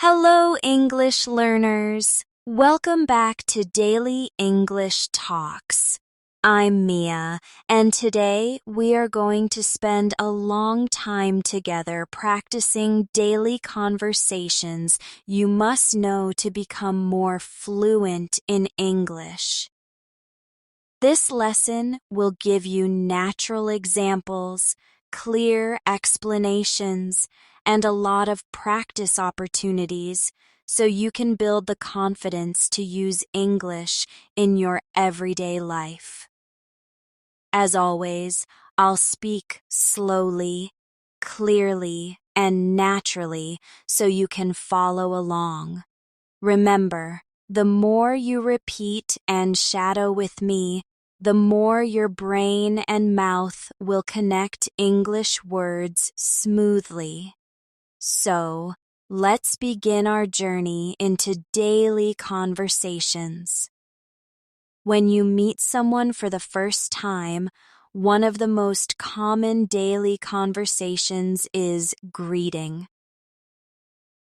Hello, English learners. Welcome back to Daily English Talks. I'm Mia, and today we are going to spend a long time together practicing daily conversations you must know to become more fluent in English. This lesson will give you natural examples, clear explanations, and a lot of practice opportunities so you can build the confidence to use English in your everyday life. As always, I'll speak slowly, clearly, and naturally so you can follow along. Remember, the more you repeat and shadow with me, the more your brain and mouth will connect English words smoothly. So, let's begin our journey into daily conversations. When you meet someone for the first time, one of the most common daily conversations is greeting.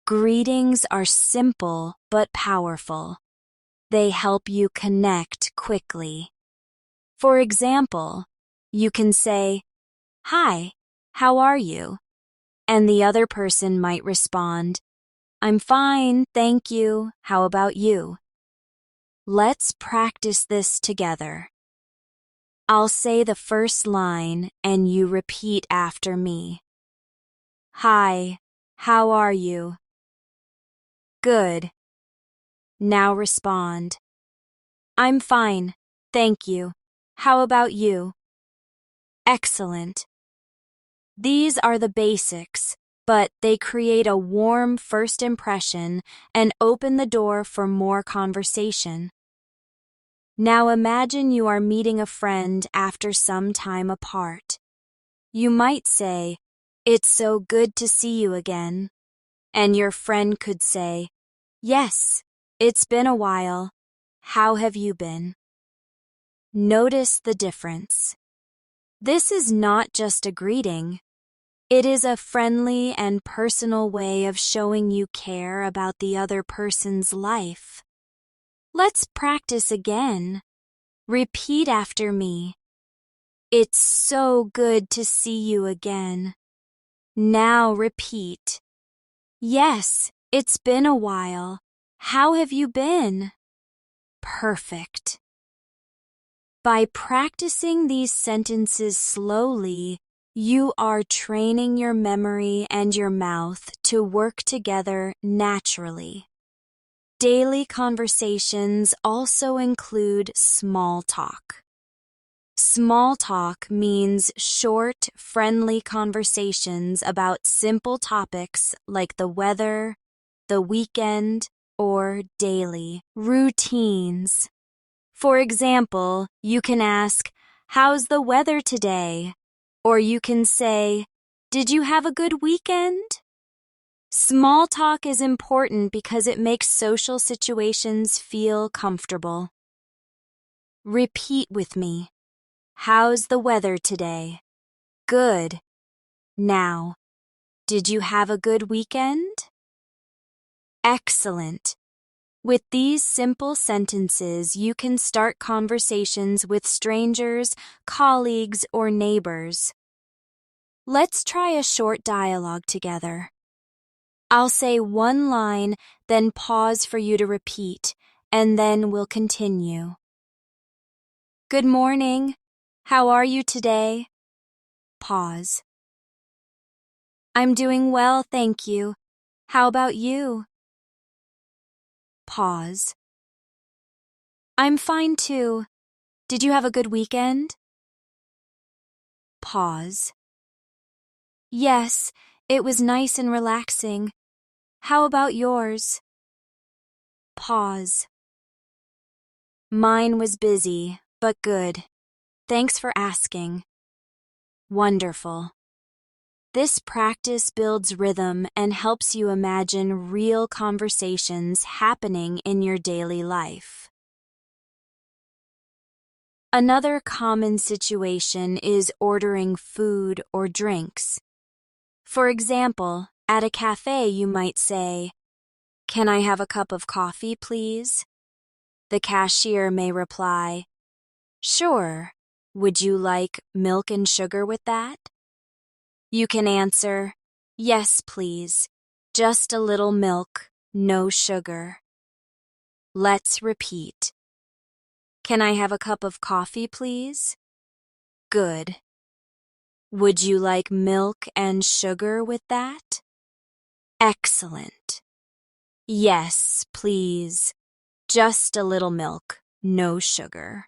Greetings are simple but powerful. They help you connect quickly. For example, you can say, "Hi, how are you?" And the other person might respond, "I'm fine, thank you. How about you?" Let's practice this together. I'll say the first line and you repeat after me. "Hi, how are you?" Good. Now respond, "I'm fine, thank you. How about you?" Excellent. These are the basics, but they create a warm first impression and open the door for more conversation. Now imagine you are meeting a friend after some time apart. You might say, "It's so good to see you again." And your friend could say, "Yes, it's been a while. How have you been?" Notice the difference. This is not just a greeting. It is a friendly and personal way of showing you care about the other person's life. Let's practice again. Repeat after me. "It's so good to see you again." Now repeat. "Yes, it's been a while. How have you been?" Perfect. By practicing these sentences slowly, you are training your memory and your mouth to work together naturally. Daily conversations also include small talk. Small talk means short, friendly conversations about simple topics like the weather, the weekend, or daily routines. For example, you can ask, "How's the weather today?" Or you can say, "Did you have a good weekend?" Small talk is important because it makes social situations feel comfortable. Repeat with me. "How's the weather today?" Good. Now, did you have a good weekend? Excellent. With these simple sentences, you can start conversations with strangers, colleagues, or neighbors. Let's try a short dialogue together. I'll say one line, then pause for you to repeat, and then we'll continue. "Good morning. How are you today?" Pause. "I'm doing well, thank you. How about you?" Pause. "I'm fine too. Did you have a good weekend?" Pause. "Yes, it was nice and relaxing. How about yours?" Pause. "Mine was busy, but good. Thanks for asking." Wonderful. This practice builds rhythm and helps you imagine real conversations happening in your daily life. Another common situation is ordering food or drinks. For example, at a cafe you might say, Can I have a cup of coffee, please? The cashier may reply, Sure. Would you like milk and sugar with that? You can answer, Yes, please. Just a little milk, no sugar. Let's repeat. Can I have a cup of coffee, please? Good. Would you like milk and sugar with that? Excellent. Yes, please. Just a little milk, no sugar.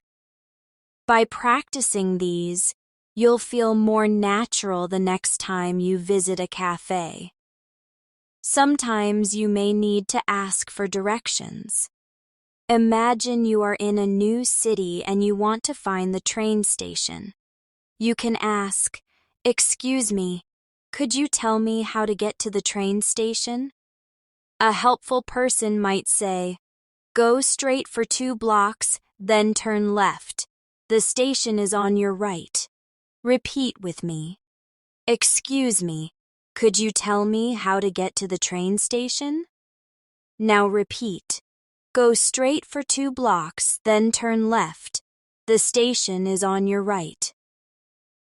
By practicing these, you'll feel more natural the next time you visit a cafe. Sometimes you may need to ask for directions. Imagine you are in a new city and you want to find the train station. You can ask, Excuse me, could you tell me how to get to the train station? A helpful person might say, Go straight for 2 blocks, then turn left. The station is on your right. Repeat with me. Excuse me, could you tell me how to get to the train station? Now repeat. Go straight for 2 blocks, then turn left. The station is on your right.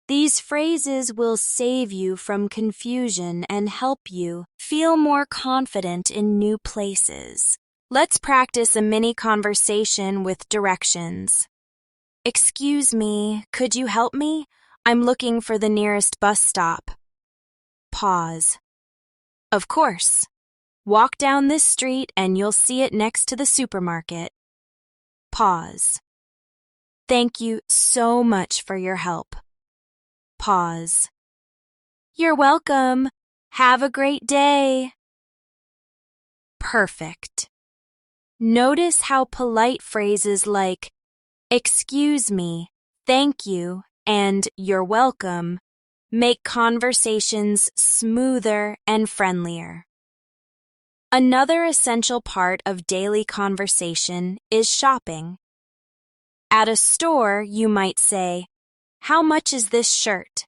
These phrases will save you from confusion and help you feel more confident in new places. Let's practice a mini conversation with directions. Excuse me, could you help me? I'm looking for the nearest bus stop. Pause. Of course. Walk down this street and you'll see it next to the supermarket. Pause. Thank you so much for your help. Pause. You're welcome. Have a great day. Perfect. Notice how polite phrases like excuse me, thank you, and you're welcome make conversations smoother and friendlier. Another essential part of daily conversation is shopping. At a store, you might say, How much is this shirt?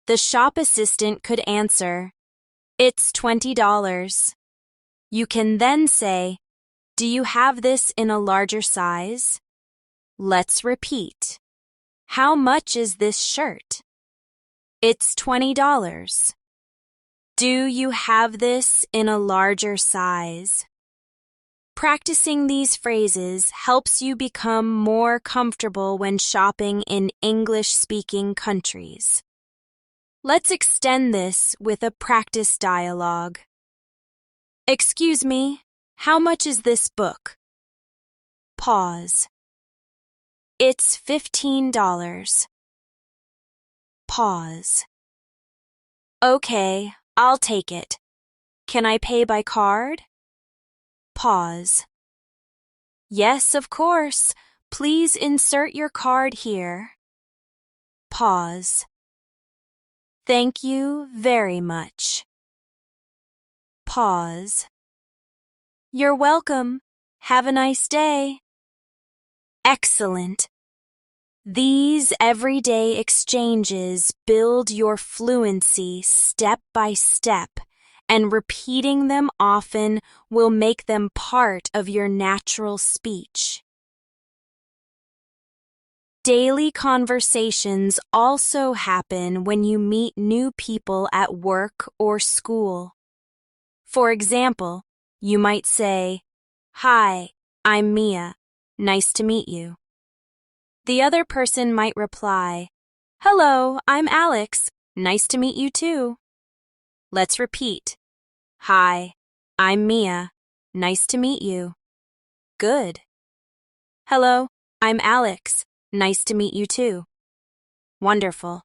The shop assistant could answer, It's $20. You can then say, Do you have this in a larger size? Let's repeat. How much is this shirt? It's $20. Do you have this in a larger size? Practicing these phrases helps you become more comfortable when shopping in English-speaking countries. Let's extend this with a practice dialogue. Excuse me, how much is this book? Pause. It's $15. Pause. Okay, I'll take it. Can I pay by card? Pause. Yes, of course. Please insert your card here. Pause. Thank you very much. Pause. You're welcome. Have a nice day. Excellent. These everyday exchanges build your fluency step by step, and repeating them often will make them part of your natural speech. Daily conversations also happen when you meet new people at work or school. For example, you might say, Hi, I'm Mia. Nice to meet you. The other person might reply, Hello, I'm Alex. Nice to meet you too. Let's repeat. Hi, I'm Mia. Nice to meet you. Good. Hello, I'm Alex. Nice to meet you too. Wonderful.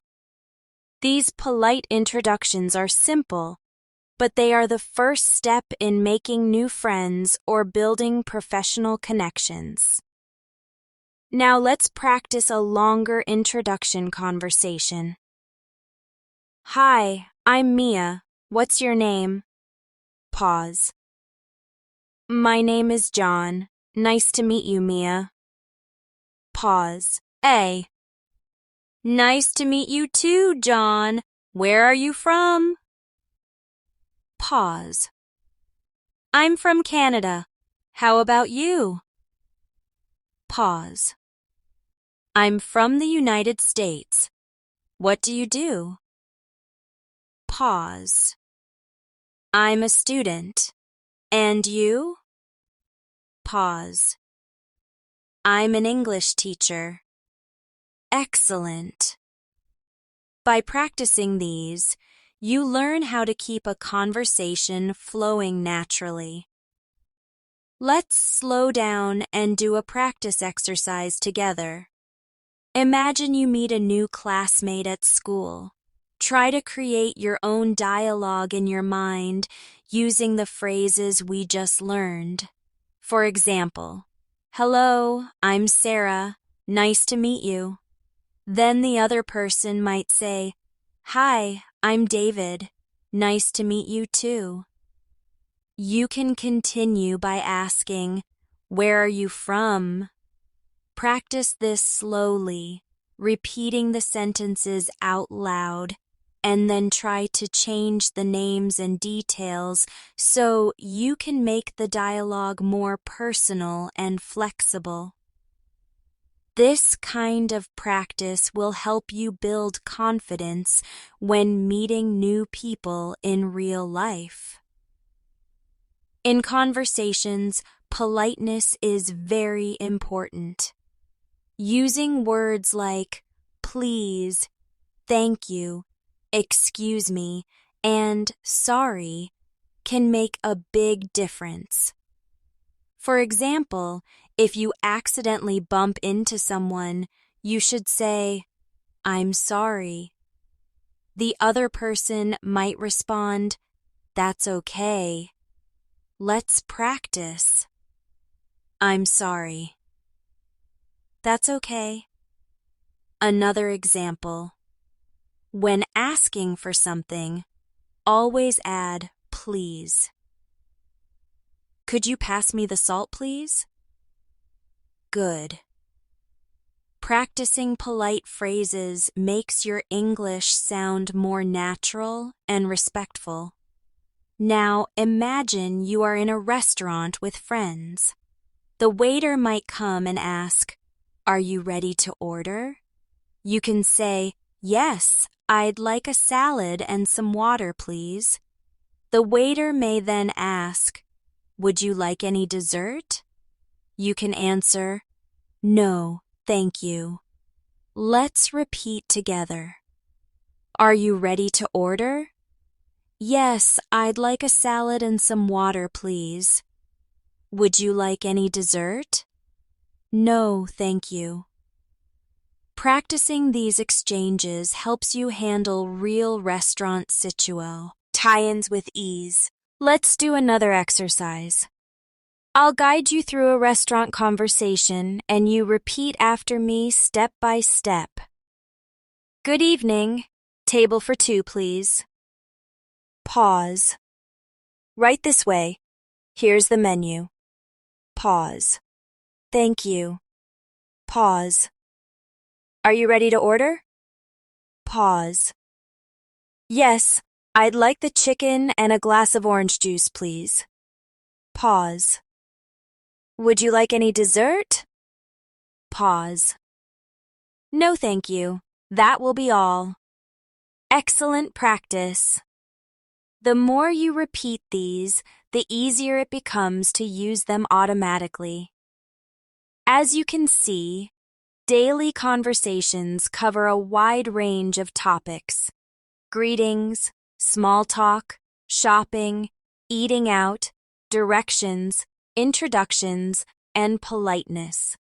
These polite introductions are simple, but they are the first step in making new friends or building professional connections. Now let's practice a longer introduction conversation. Hi, I'm Mia. What's your name? Pause. My name is John. Nice to meet you, Mia. Pause. A. Nice to meet you too, John. Where are you from? Pause. I'm from Canada. How about you? Pause. I'm from the United States. What do you do? Pause. I'm a student. And you? Pause. I'm an English teacher. Excellent. By practicing these, you learn how to keep a conversation flowing naturally. Let's slow down and do a practice exercise together. Imagine you meet a new classmate at school. Try to create your own dialogue in your mind using the phrases we just learned. For example, "Hello, I'm Sarah. Nice to meet you." Then the other person might say, "Hi, I'm David. Nice to meet you too." You can continue by asking, "Where are you from?" Practice this slowly, repeating the sentences out loud, and then try to change the names and details so you can make the dialogue more personal and flexible. This kind of practice will help you build confidence when meeting new people in real life. In conversations, politeness is very important. Using words like please, thank you, excuse me, and sorry can make a big difference. For example, if you accidentally bump into someone, you should say, "I'm sorry." The other person might respond, "That's okay. Let's practice." "I'm sorry." "That's okay." Another example. When asking for something, always add please. "Could you pass me the salt, please?" Good. Practicing polite phrases makes your English sound more natural and respectful. Now imagine you are in a restaurant with friends. The waiter might come and ask, "Are you ready to order?" You can say, "Yes, I'd like a salad and some water, please." The waiter may then ask, "Would you like any dessert?" You can answer, "No, thank you." Let's repeat together. Are you ready to order? Yes, I'd like a salad and some water, please. Would you like any dessert? No, thank you. Practicing these exchanges helps you handle real restaurant tie-ins with ease. Let's do another exercise. I'll guide you through a restaurant conversation and you repeat after me step by step. Good evening. Table for two, please. Pause. Right this way. Here's the menu. Pause. Thank you. Pause. Are you ready to order? Pause. Yes, I'd like the chicken and a glass of orange juice, please. Pause. Would you like any dessert? Pause. No, thank you. That will be all. Excellent practice. The more you repeat these, the easier it becomes to use them automatically. As you can see, daily conversations cover a wide range of topics: greetings, small talk, shopping, eating out, directions, introductions, and politeness.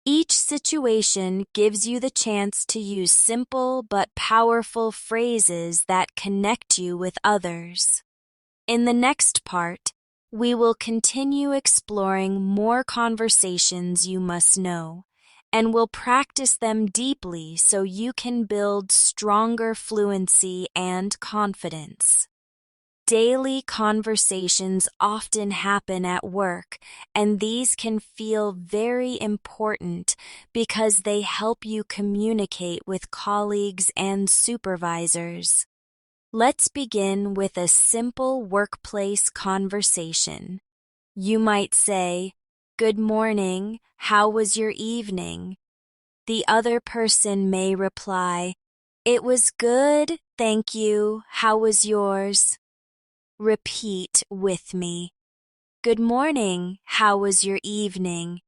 Each situation gives you the chance to use simple but powerful phrases that connect you with others. In the next part, we will continue exploring more conversations you must know, and will practice them deeply so you can build stronger fluency and confidence. Daily conversations often happen at work, and these can feel very important because they help you communicate with colleagues and supervisors. Let's begin with a simple workplace conversation. You might say, "Good morning, how was your evening?" The other person may reply, "It was good, thank you, how was yours?" Repeat with me. "Good morning, how was your evening?"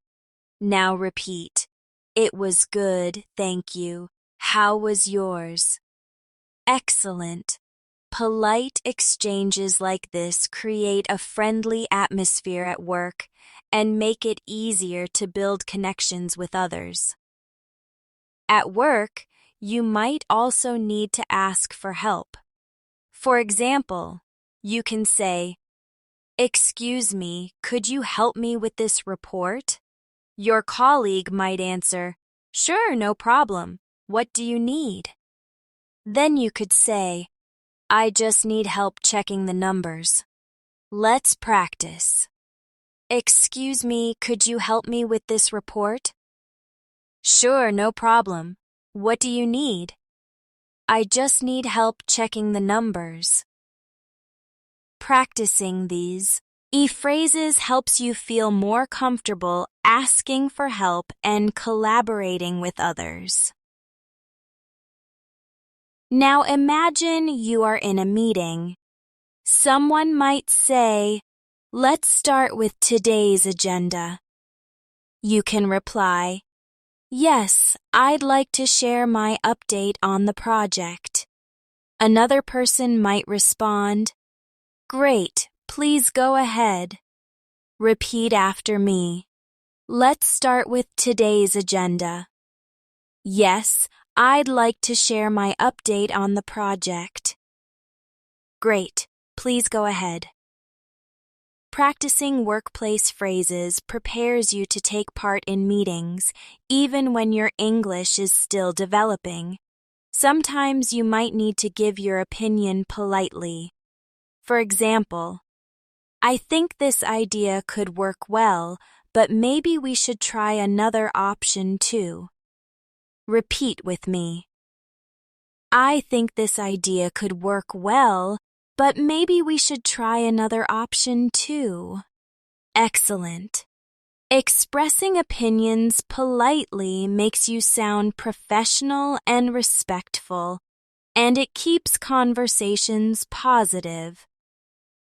Now repeat. "It was good, thank you, how was yours?" Excellent. Polite exchanges like this create a friendly atmosphere at work and make it easier to build connections with others. At work, you might also need to ask for help. For example, you can say, "Excuse me, could you help me with this report?" Your colleague might answer, "Sure, no problem. What do you need?" Then you could say, "I just need help checking the numbers. Let's practice." "Excuse me, could you help me with this report?" "Sure, no problem. What do you need?" "I just need help checking the numbers." Practicing these phrases helps you feel more comfortable asking for help and collaborating with others. Now imagine you are in a meeting. Someone might say, "Let's start with today's agenda." You can reply, "Yes, I'd like to share my update on the project." Another person might respond, "Great, please go ahead." Repeat after me. Let's start with today's agenda. Yes, I'd like to share my update on the project. Great, please go ahead. Practicing workplace phrases prepares you to take part in meetings, even when your English is still developing. Sometimes you might need to give your opinion politely. For example, "I think this idea could work well, but maybe we should try another option too." Repeat with me. "I think this idea could work well, but maybe we should try another option too." Excellent. Expressing opinions politely makes you sound professional and respectful, and it keeps conversations positive.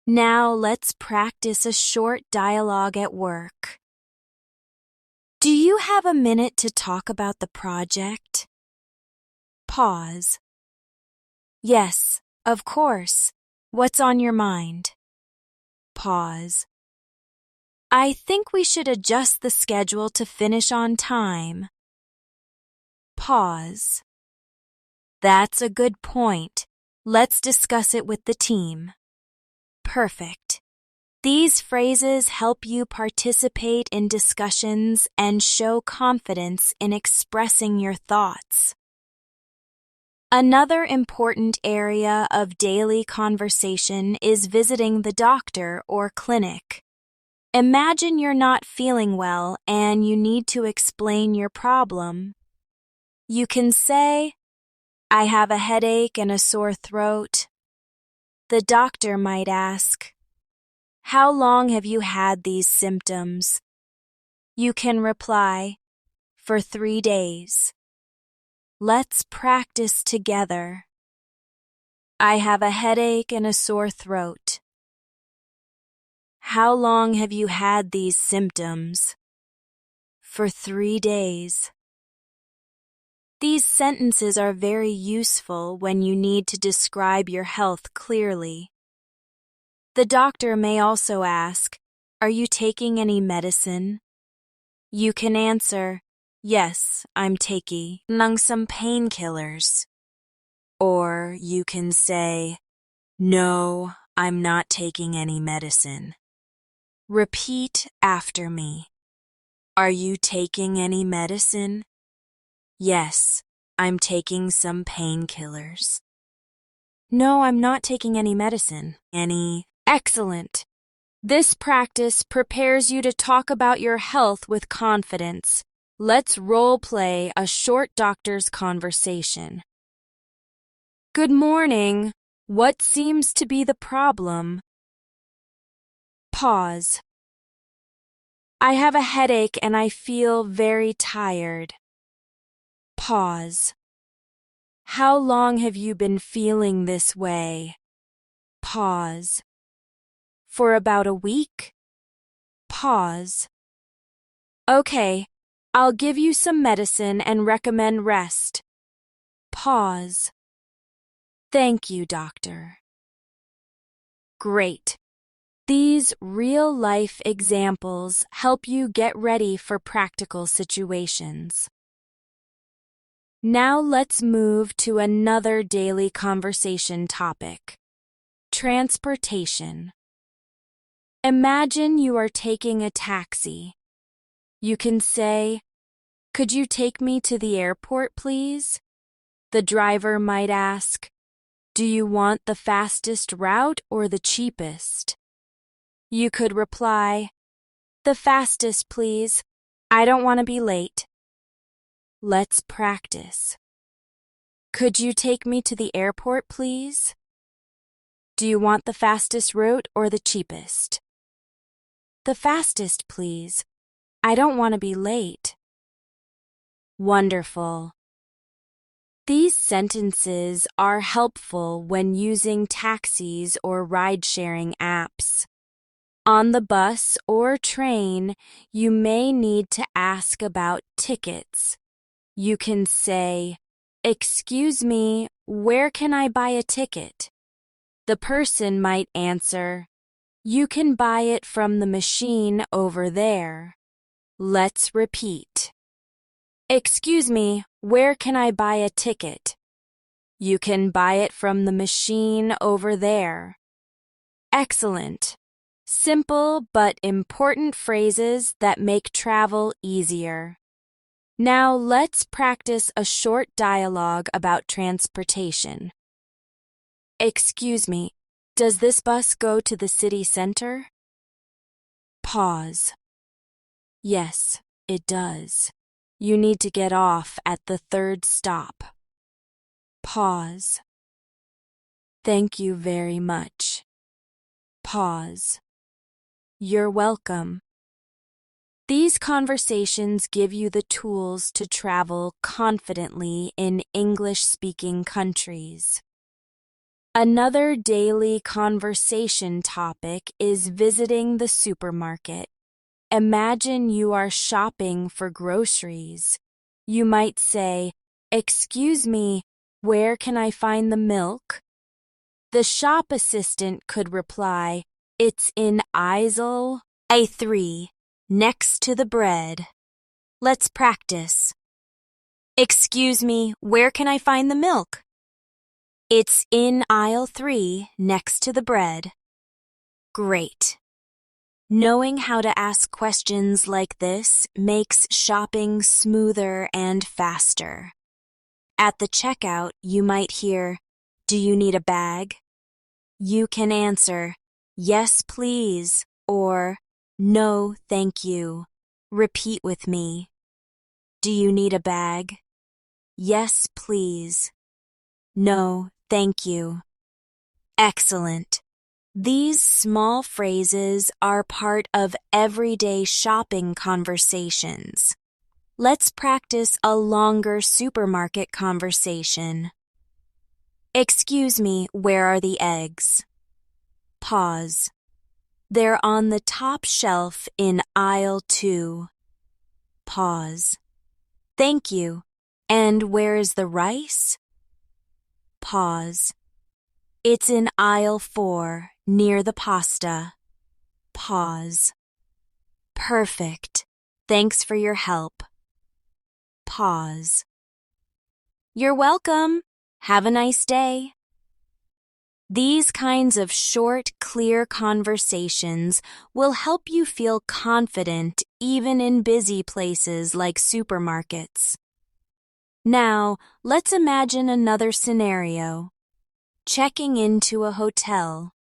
Now let's practice a short dialogue at work. "Do you have a minute to talk about the project?" Pause. "Yes, of course. What's on your mind?" Pause. "I think we should adjust the schedule to finish on time." Pause. "That's a good point. Let's discuss it with the team." Perfect. These phrases help you participate in discussions and show confidence in expressing your thoughts. Another important area of daily conversation is visiting the doctor or clinic. Imagine you're not feeling well and you need to explain your problem. You can say, "I have a headache and a sore throat." The doctor might ask, "How long have you had these symptoms?" You can reply, "For 3 days." Let's practice together. "I have a headache and a sore throat." "How long have you had these symptoms?" "For 3 days." These sentences are very useful when you need to describe your health clearly. The doctor may also ask, "Are you taking any medicine?" You can answer, "Yes, I'm taking some painkillers." Or you can say, "No, I'm not taking any medicine." Repeat after me. "Are you taking any medicine?" "Yes, I'm taking some painkillers." "No, I'm not taking any medicine." Excellent. This practice prepares you to talk about your health with confidence. Let's role play a short doctor's conversation. "Good morning. What seems to be the problem? Pause. I have a headache and I feel very tired. Pause. How long have you been feeling this way? Pause. For about a week? Pause. Okay, I'll give you some medicine and recommend rest. Pause. Thank you, doctor. Great. These real-life examples help you get ready for practical situations. Now let's move to another daily conversation topic: transportation. Imagine you are taking a taxi. You can say, "Could you take me to the airport, please?" The driver might ask, "Do you want the fastest route or the cheapest?" You could reply, "The fastest, please. I don't want to be late." Let's practice. Could you take me to the airport, please? Do you want the fastest route or the cheapest? The fastest, please. I don't want to be late. Wonderful. These sentences are helpful when using taxis or ride-sharing apps. On the bus or train, you may need to ask about tickets. You can say, "Excuse me, where can I buy a ticket?" The person might answer, "You can buy it from the machine over there." Let's repeat. Excuse me, where can I buy a ticket? You can buy it from the machine over there. Excellent. Simple but important phrases that make travel easier. Now let's practice a short dialogue about transportation. Excuse me, does this bus go to the city center? Pause. Yes, it does. You need to get off at the third stop. Pause. Thank you very much. Pause. You're welcome. These conversations give you the tools to travel confidently in English-speaking countries. Another daily conversation topic is visiting the supermarket. Imagine you are shopping for groceries. You might say, "Excuse me, where can I find the milk?" The shop assistant could reply, "It's in aisle A3, next to the bread." Let's practice. Excuse me, where can I find the milk? It's in aisle 3, next to the bread. Great. Knowing how to ask questions like this makes shopping smoother and faster. At the checkout, you might hear, "Do you need a bag?" You can answer, "Yes, please," or "No, thank you." Repeat with me. Do you need a bag? Yes, please. No, thank you. Excellent. These small phrases are part of everyday shopping conversations. Let's practice a longer supermarket conversation. Excuse me, where are the eggs? Pause. They're on the top shelf in aisle 2. Pause. Thank you. And where is the rice? Pause. It's in aisle 4, near the pasta. Pause. Perfect. Thanks for your help. Pause. You're welcome. Have a nice day. These kinds of short, clear conversations will help you feel confident even in busy places like supermarkets. Now, let's imagine another scenario. Checking into a hotel.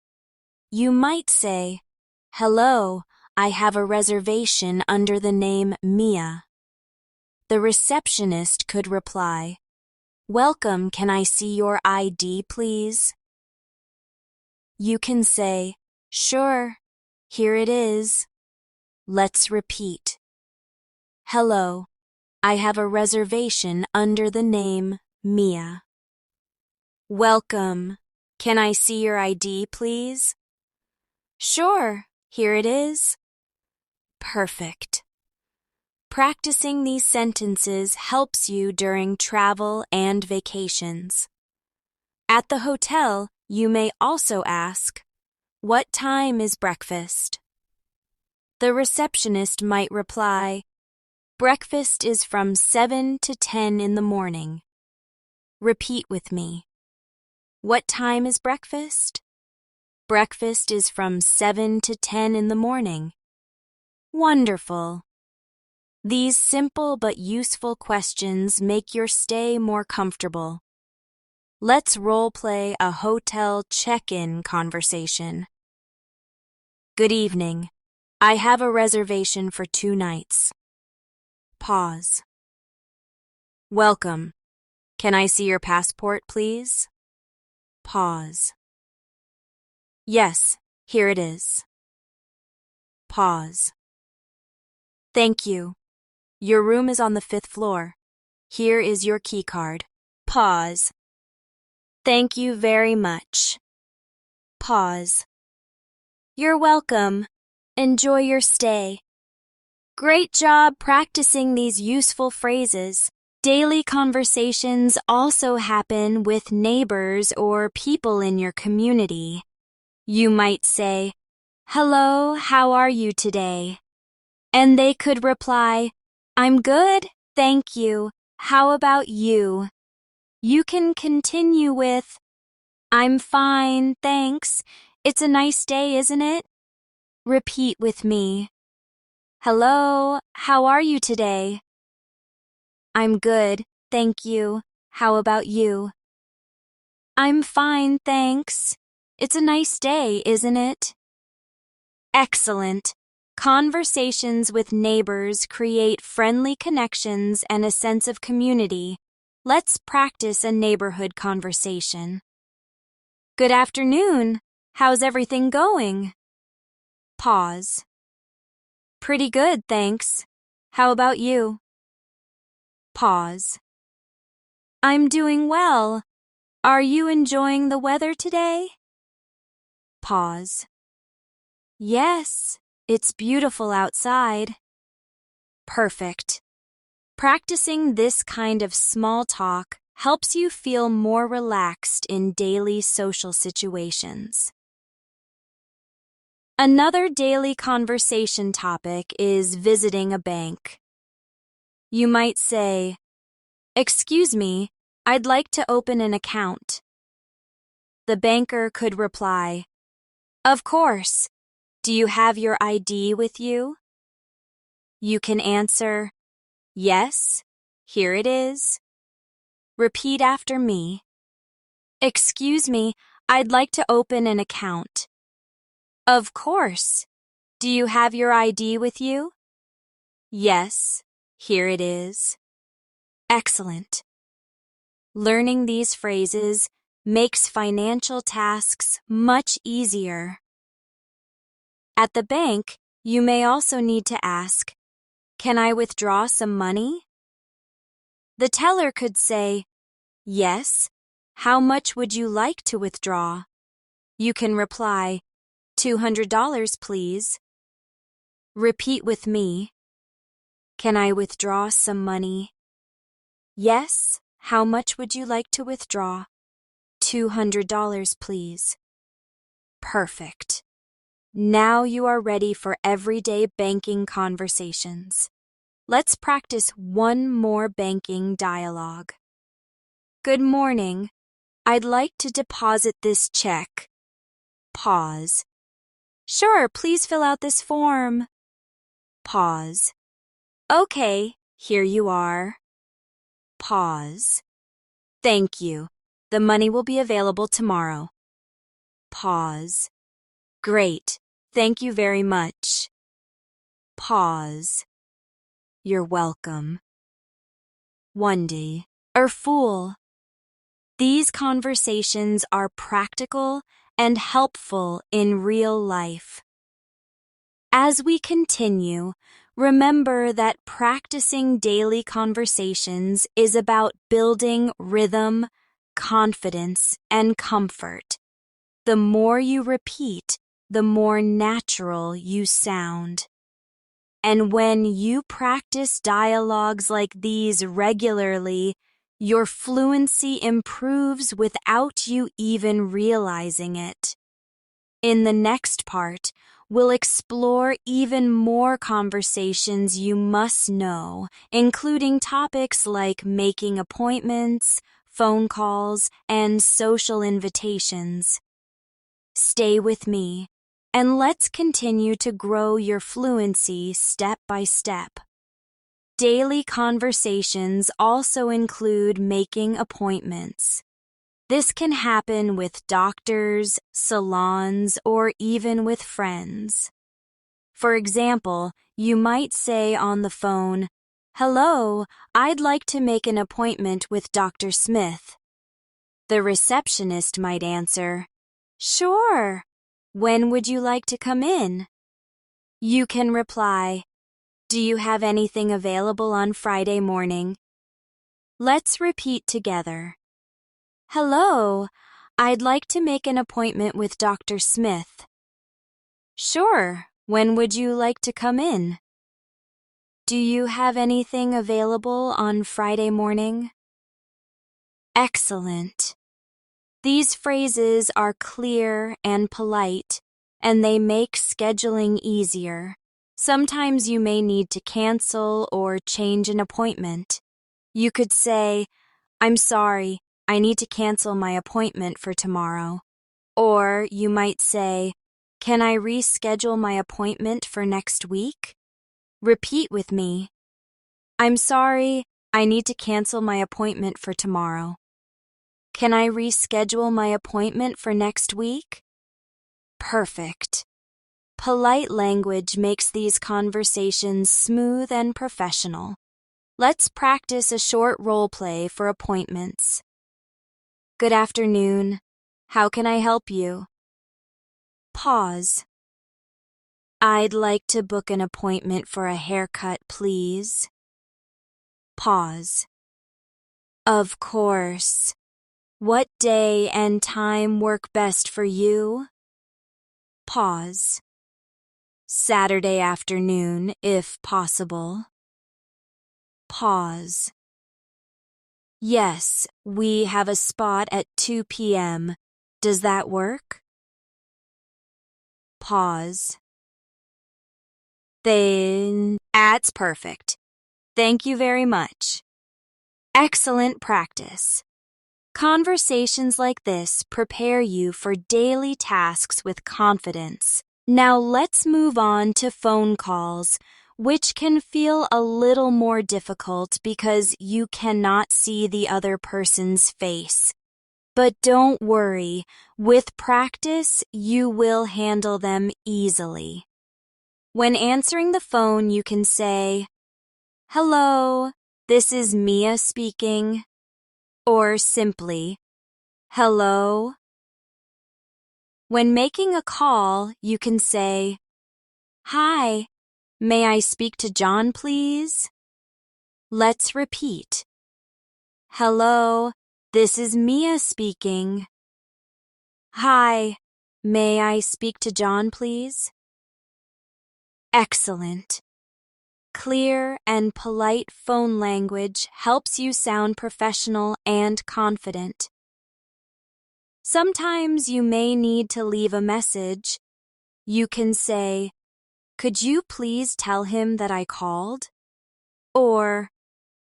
You might say, "Hello, I have a reservation under the name Mia." The receptionist could reply, "Welcome, can I see your ID, please?" You can say, "Sure, here it is." Let's repeat. Hello, I have a reservation under the name Mia. Welcome. Can I see your ID, please? Sure, here it is. Perfect. Practicing these sentences helps you during travel and vacations. At the hotel, you may also ask, "What time is breakfast?" The receptionist might reply, "Breakfast is from 7 to 10 in the morning." Repeat with me. What time is breakfast? Breakfast is from 7 to 10 in the morning. Wonderful. These simple but useful questions make your stay more comfortable. Let's role-play a hotel check-in conversation. Good evening. I have a reservation for 2 nights. Pause. Welcome. Can I see your passport, please? Pause. Yes, here it is. Pause. Thank you. Your room is on the 5th floor. Here is your key card. Pause. Thank you very much. Pause. You're welcome. Enjoy your stay. Great job practicing these useful phrases. Daily conversations also happen with neighbors or people in your community. You might say, "Hello, how are you today?" And they could reply, "I'm good, thank you. How about you?" You can continue with, "I'm fine, thanks. It's a nice day, isn't it?" Repeat with me. Hello, how are you today? I'm good, thank you. How about you? I'm fine, thanks. It's a nice day, isn't it? Excellent. Conversations with neighbors create friendly connections and a sense of community. Let's practice a neighborhood conversation. Good afternoon. How's everything going? Pause. Pretty good, thanks. How about you? Pause. I'm doing well. Are you enjoying the weather today? Pause. Yes, it's beautiful outside. Perfect. Practicing this kind of small talk helps you feel more relaxed in daily social situations. Another daily conversation topic is visiting a bank. You might say, "Excuse me, I'd like to open an account." The banker could reply, "Of course. Do you have your ID with you?" You can answer, "Yes, here it is." Repeat after me. "Excuse me, I'd like to open an account." "Of course. Do you have your ID with you?" "Yes, here it is." Excellent. Learning these phrases makes financial tasks much easier. At the bank, you may also need to ask, "Can I withdraw some money?" The teller could say, "Yes, how much would you like to withdraw?" You can reply, $200, please. Repeat with me. Can I withdraw some money? Yes, how much would you like to withdraw? $200, please. Perfect. Now you are ready for everyday banking conversations. Let's practice one more banking dialogue. Good morning. I'd like to deposit this check. Pause. Sure, please fill out this form. Pause. Okay, here you are. Pause. Thank you. The money will be available tomorrow. Pause. Great. Thank you very much. Pause. You're welcome. Wondy or fool. These conversations are practical and helpful in real life. As we continue, remember that practicing daily conversations is about building rhythm, confidence, and comfort. The more you repeat, the more natural you sound. And when you practice dialogues like these regularly, your fluency improves without you even realizing it. In the next part, we'll explore even more conversations you must know, including topics like making appointments, phone calls, and social invitations. Stay with me, and let's continue to grow your fluency step by step. Daily conversations also include making appointments. This can happen with doctors, salons, or even with friends. For example, you might say on the phone, "Hello, I'd like to make an appointment with Dr. Smith." The receptionist might answer, "Sure. When would you like to come in?" You can reply, "Do you have anything available on Friday morning?" Let's repeat together. "Hello, I'd like to make an appointment with Dr. Smith." "Sure. When would you like to come in?" "Do you have anything available on Friday morning?" Excellent. These phrases are clear and polite, and they make scheduling easier. Sometimes you may need to cancel or change an appointment. You could say, "I'm sorry, I need to cancel my appointment for tomorrow." Or you might say, "Can I reschedule my appointment for next week?" Repeat with me. "I'm sorry, I need to cancel my appointment for tomorrow. Can I reschedule my appointment for next week?" Perfect. Polite language makes these conversations smooth and professional. Let's practice a short role play for appointments. "Good afternoon. How can I help you?" Pause. "I'd like to book an appointment for a haircut, please." Pause. "Of course. What day and time work best for you?" Pause. "Saturday afternoon, if possible." Pause. "Yes, we have a spot at 2 p.m. Does that work?" Pause. That's perfect. Thank you very much. Excellent practice. Conversations like this prepare you for daily tasks with confidence. Now let's move on to phone calls, which can feel a little more difficult because you cannot see the other person's face. But don't worry, with practice, you will handle them easily. When answering the phone, you can say, "Hello, this is Mia speaking," or simply, "Hello." When making a call, you can say, "Hi, may I speak to John, please?" Let's repeat. "Hello, this is Mia speaking." "Hi, may I speak to John, please?" Excellent. Clear and polite phone language helps you sound professional and confident. Sometimes you may need to leave a message. You can say, "Could you please tell him that I called?" Or,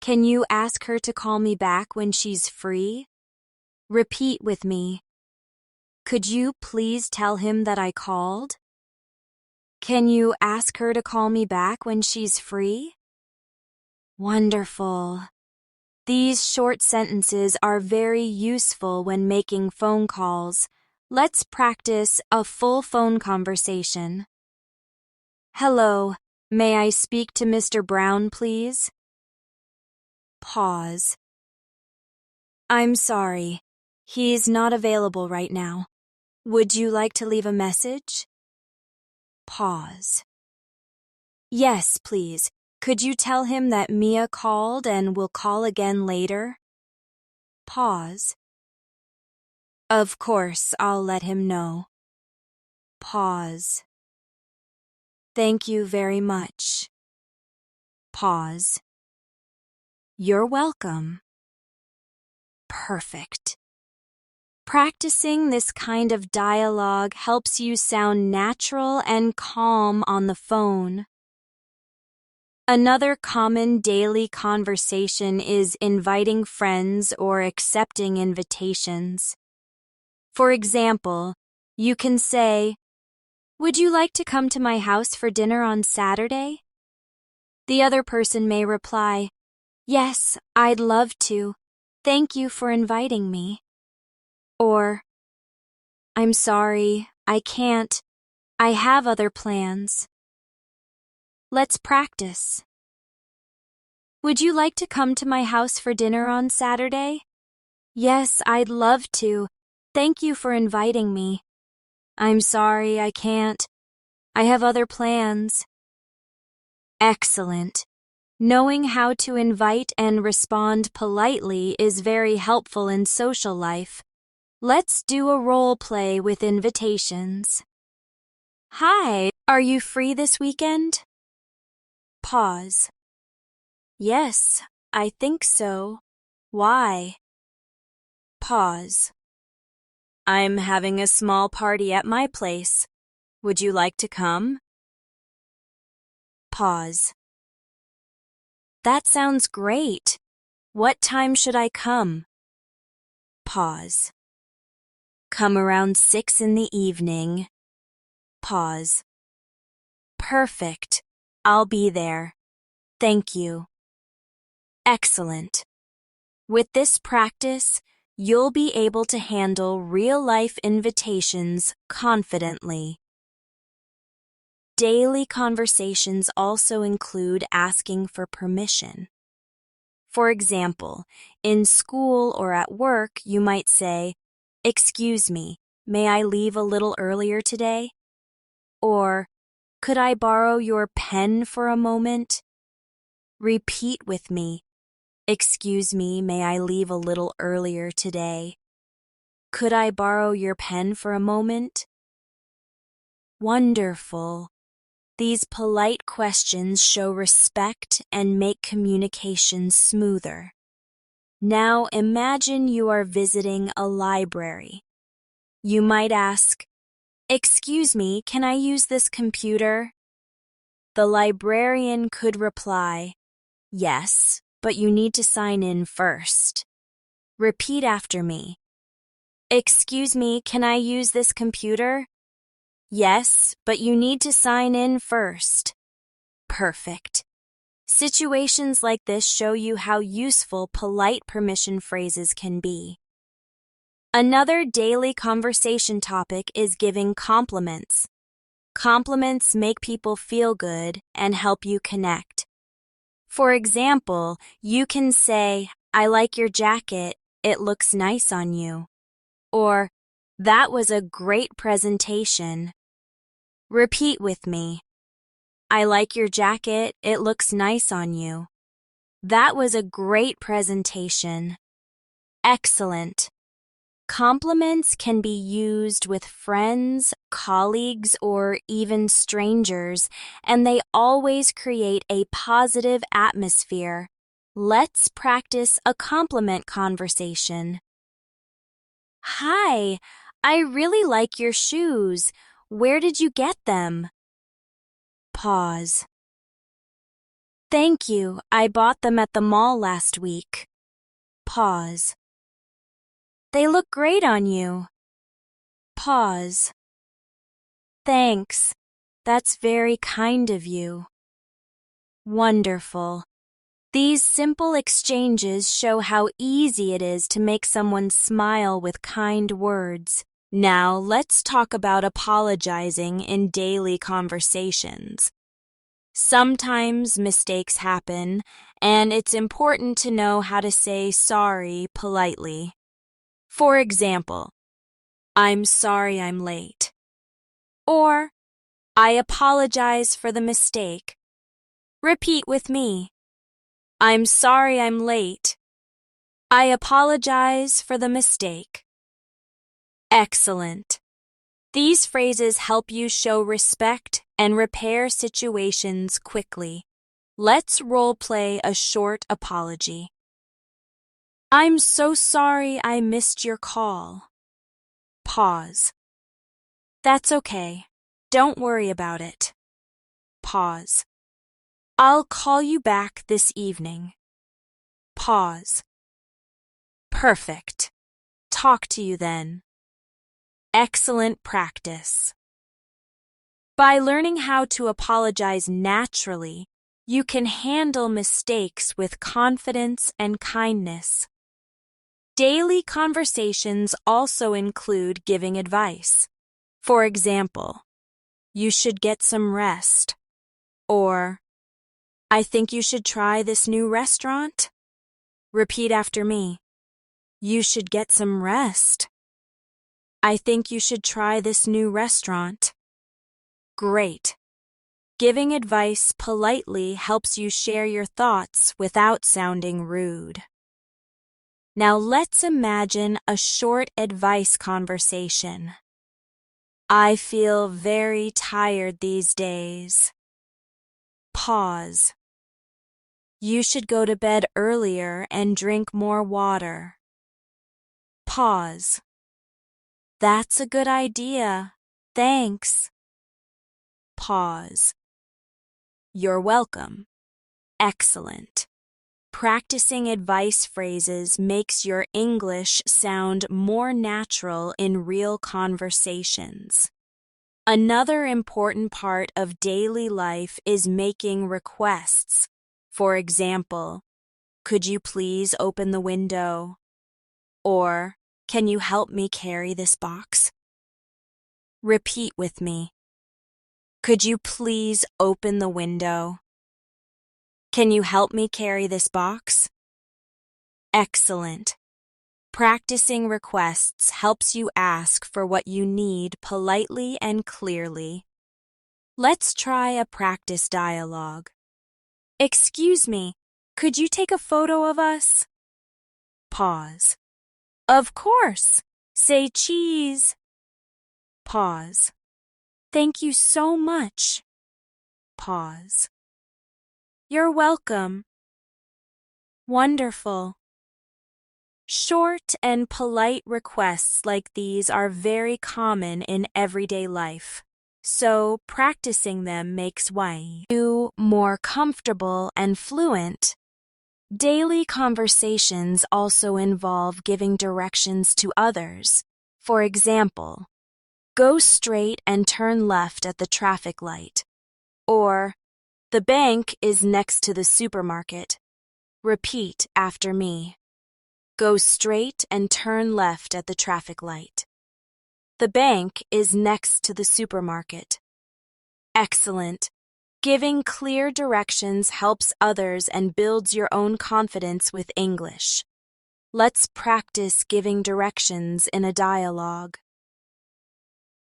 "Can you ask her to call me back when she's free?" Repeat with me. "Could you please tell him that I called?" "Can you ask her to call me back when she's free?" Wonderful. These short sentences are very useful when making phone calls. Let's practice a full phone conversation. "Hello, may I speak to Mr. Brown, please?" Pause. "I'm sorry, he's not available right now. Would you like to leave a message? Pause. Yes, please. Could you tell him that Mia called and will call again later? Pause. Of course, I'll let him know. Pause. Thank you very much. Pause. You're welcome. Perfect. Practicing this kind of dialogue helps you sound natural and calm on the phone. Another common daily conversation is inviting friends or accepting invitations. For example, you can say, "Would you like to come to my house for dinner on Saturday?" The other person may reply, "Yes, I'd love to. Thank you for inviting me." Or, "I'm sorry, I can't. I have other plans." Let's practice. Would you like to come to my house for dinner on Saturday? Yes, I'd love to. Thank you for inviting me. I'm sorry, I can't. I have other plans. Excellent. Knowing how to invite and respond politely is very helpful in social life. Let's do a role play with invitations. Hi, are you free this weekend? Pause. Yes, I think so. Why? Pause. I'm having a small party at my place. Would you like to come? Pause. That sounds great. What time should I come? Pause. Come around 6 in the evening. Pause. Perfect. I'll be there. Thank you. Excellent. With this practice, you'll be able to handle real-life invitations confidently. Daily conversations also include asking for permission. For example, in school or at work, you might say, "Excuse me, may I leave a little earlier today?" Or, "Could I borrow your pen for a moment?" Repeat with me, "Excuse me, may I leave a little earlier today? Could I borrow your pen for a moment?" Wonderful. These polite questions show respect and make communication smoother. Now imagine you are visiting a library. You might ask, "Excuse me, can I use this computer?" The librarian could reply, "Yes, but you need to sign in first." Repeat after me. "Excuse me, can I use this computer?" "Yes, but you need to sign in first." Perfect. Situations like this show you how useful polite permission phrases can be. Another daily conversation topic is giving compliments. Compliments make people feel good and help you connect. For example, you can say, "I like your jacket, it looks nice on you." Or, "That was a great presentation." Repeat with me. "I like your jacket, it looks nice on you." That was a great presentation. Excellent. Compliments can be used with friends, colleagues, or even strangers, and they always create a positive atmosphere. Let's practice a compliment conversation. Hi, I really like your shoes. Where did you get them? Pause. Thank you. I bought them at the mall last week. Pause. They look great on you. Pause. Thanks. That's very kind of you. Wonderful. These simple exchanges show how easy it is to make someone smile with kind words. Now let's talk about apologizing in daily conversations. Sometimes mistakes happen, and it's important to know how to say sorry politely. For example, I'm sorry I'm late. Or, I apologize for the mistake. Repeat with me. I'm sorry I'm late. I apologize for the mistake. Excellent. These phrases help you show respect and repair situations quickly. Let's role play a short apology. I'm so sorry I missed your call. Pause. That's okay. Don't worry about it. Pause. I'll call you back this evening. Pause. Perfect. Talk to you then. Excellent practice. By learning how to apologize naturally, you can handle mistakes with confidence and kindness. Daily conversations also include giving advice. For example, you should get some rest. Or, I think you should try this new restaurant. Repeat after me. You should get some rest. I think you should try this new restaurant. Great. Giving advice politely helps you share your thoughts without sounding rude. Now let's imagine a short advice conversation. I feel very tired these days. Pause. You should go to bed earlier and drink more water. Pause. That's a good idea. Thanks. Pause. You're welcome. Excellent. Practicing advice phrases makes your English sound more natural in real conversations. Another important part of daily life is making requests. For example, could you please open the window? Or, can you help me carry this box? Repeat with me. Could you please open the window? Can you help me carry this box? Excellent. Practicing requests helps you ask for what you need politely and clearly. Let's try a practice dialogue. Excuse me, could you take a photo of us? Pause. Of course. Say cheese. Pause. Thank you so much. Pause. You're welcome. Wonderful. Short and polite requests like these are very common in everyday life, so practicing them makes you more comfortable and fluent. Daily conversations also involve giving directions to others. For example, go straight and turn left at the traffic light. Or, the bank is next to the supermarket. Repeat after me. Go straight and turn left at the traffic light. The bank is next to the supermarket. Excellent. Giving clear directions helps others and builds your own confidence with English. Let's practice giving directions in a dialogue.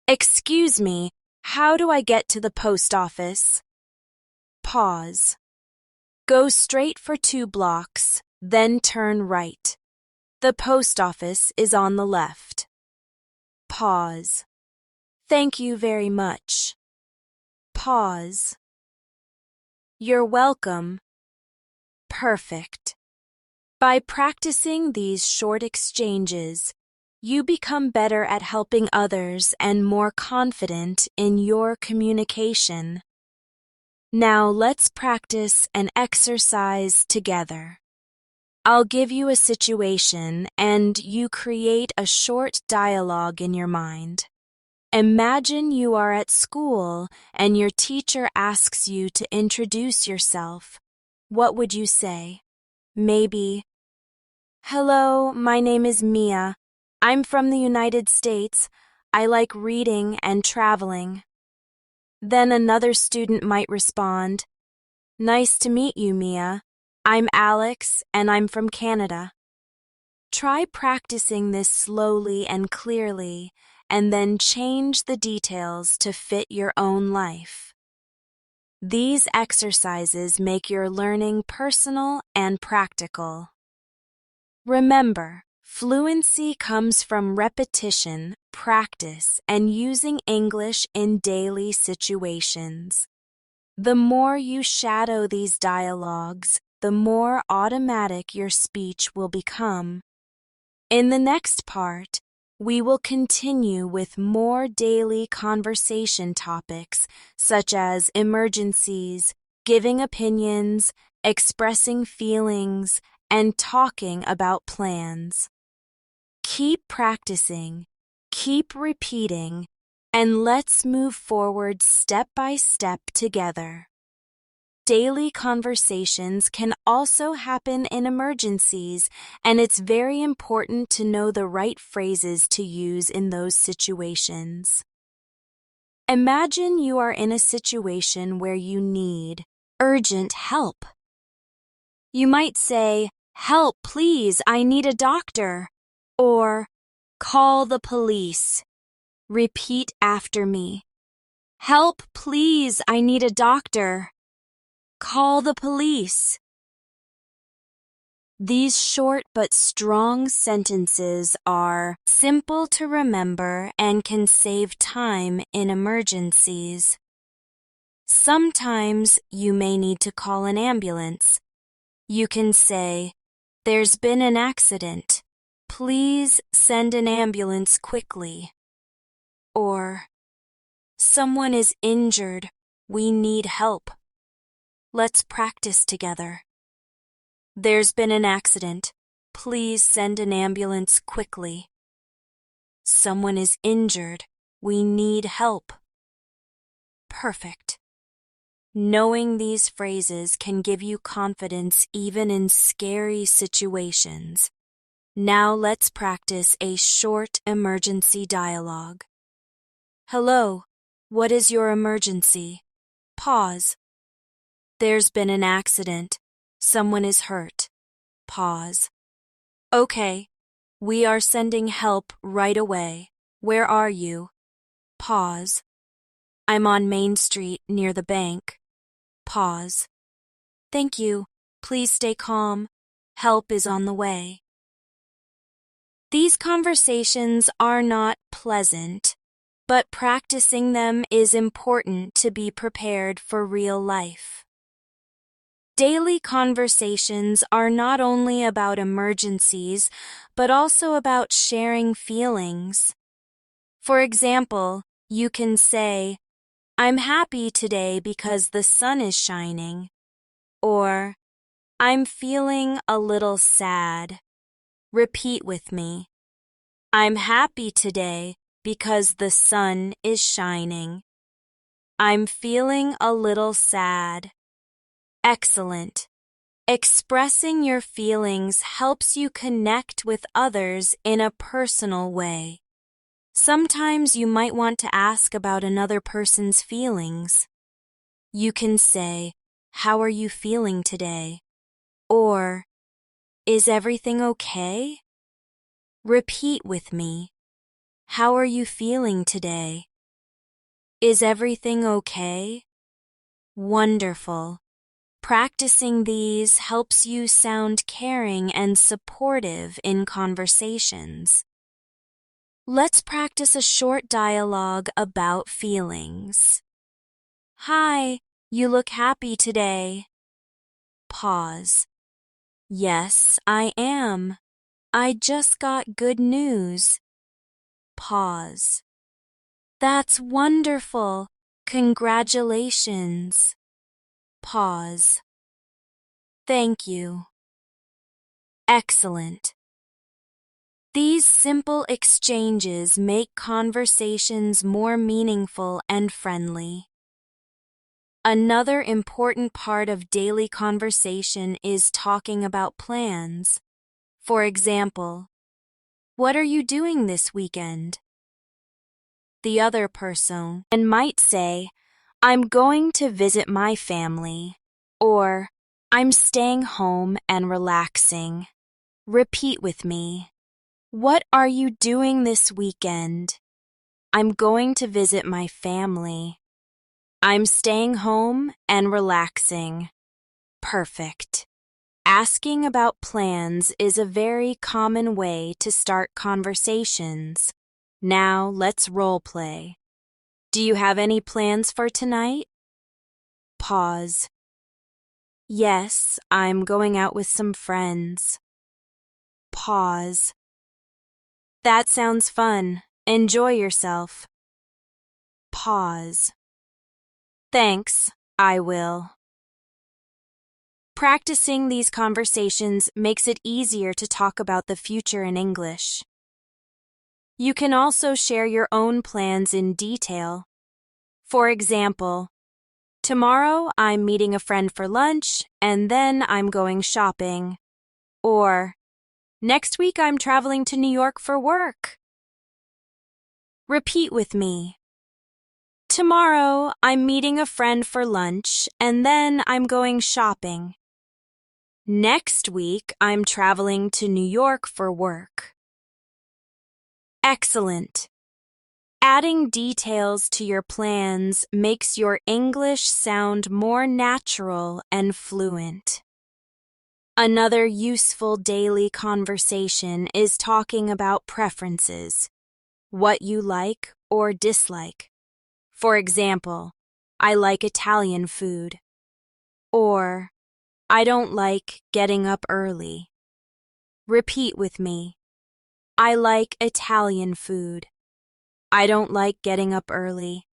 Excuse me, how do I get to the post office? Pause. Go straight for 2 blocks, then turn right. The post office is on the left. Pause. Thank you very much. Pause. You're welcome. Perfect. By practicing these short exchanges, you become better at helping others and more confident in your communication. Now let's practice an exercise together. I'll give you a situation and you create a short dialogue in your mind. Imagine you are at school and your teacher asks you to introduce yourself. What would you say? Maybe, hello, my name is Mia. I'm from the United States. I like reading and traveling. Then another student might respond, nice to meet you, Mia. I'm Alex and I'm from Canada. Try practicing this slowly and clearly, and then change the details to fit your own life. These exercises make your learning personal and practical. Remember, fluency comes from repetition, practice, and using English in daily situations. The more you shadow these dialogues, the more automatic your speech will become. In the next part, we will continue with more daily conversation topics such as emergencies, giving opinions, expressing feelings, and talking about plans. Keep practicing, keep repeating, and let's move forward step by step together. Daily conversations can also happen in emergencies, and it's very important to know the right phrases to use in those situations. Imagine you are in a situation where you need urgent help. You might say, "Help, please, I need a doctor," or "Call the police." Repeat after me. "Help, please, I need a doctor." Call the police. These short but strong sentences are simple to remember and can save time in emergencies. Sometimes you may need to call an ambulance. You can say, "There's been an accident. Please send an ambulance quickly." Or, "Someone is injured. We need help. Let's practice together." "There's been an accident. Please send an ambulance quickly." "Someone is injured. We need help." Perfect. Knowing these phrases can give you confidence even in scary situations. Now let's practice a short emergency dialogue. "Hello, what is your emergency?" Pause. "There's been an accident. Someone is hurt." Pause. "Okay, we are sending help right away. Where are you?" Pause. "I'm on Main Street near the bank." Pause. "Thank you. Please stay calm. Help is on the way." These conversations are not pleasant, but practicing them is important to be prepared for real life. Daily conversations are not only about emergencies, but also about sharing feelings. For example, you can say, "I'm happy today because the sun is shining," or "I'm feeling a little sad." Repeat with me. "I'm happy today because the sun is shining." "I'm feeling a little sad." Excellent. Expressing your feelings helps you connect with others in a personal way. Sometimes you might want to ask about another person's feelings. You can say, "How are you feeling today?" Or, "Is everything okay?" Repeat with me. "How are you feeling today?" "Is everything okay?" Wonderful. Practicing these helps you sound caring and supportive in conversations. Let's practice a short dialogue about feelings. "Hi, you look happy today." Pause. "Yes, I am. I just got good news." Pause. "That's wonderful. Congratulations." Pause. "Thank you." Excellent. These simple exchanges make conversations more meaningful and friendly. Another important part of daily conversation is talking about plans. For example, "What are you doing this weekend?" The other person might say, "I'm going to visit my family," or "I'm staying home and relaxing." Repeat with me. "What are you doing this weekend?" I'm going to visit my family. I'm staying home and relaxing. Perfect. Asking about plans is a very common way to start conversations. Now let's role play. Do you have any plans for tonight? Pause. Yes, I'm going out with some friends. Pause. That sounds fun. Enjoy yourself. Pause. Thanks, I will. Practicing these conversations makes it easier to talk about the future in English. You can also share your own plans in detail. For example, tomorrow I'm meeting a friend for lunch and then I'm going shopping. Or, next week I'm traveling to New York for work. Repeat with me. Tomorrow I'm meeting a friend for lunch and then I'm going shopping. Next week I'm traveling to New York for work. Excellent. Adding details to your plans makes your English sound more natural and fluent. Another useful daily conversation is talking about preferences, what you like or dislike. For example, I like Italian food. Or, I don't like getting up early. Repeat with me. I like Italian food. I don't like getting up early.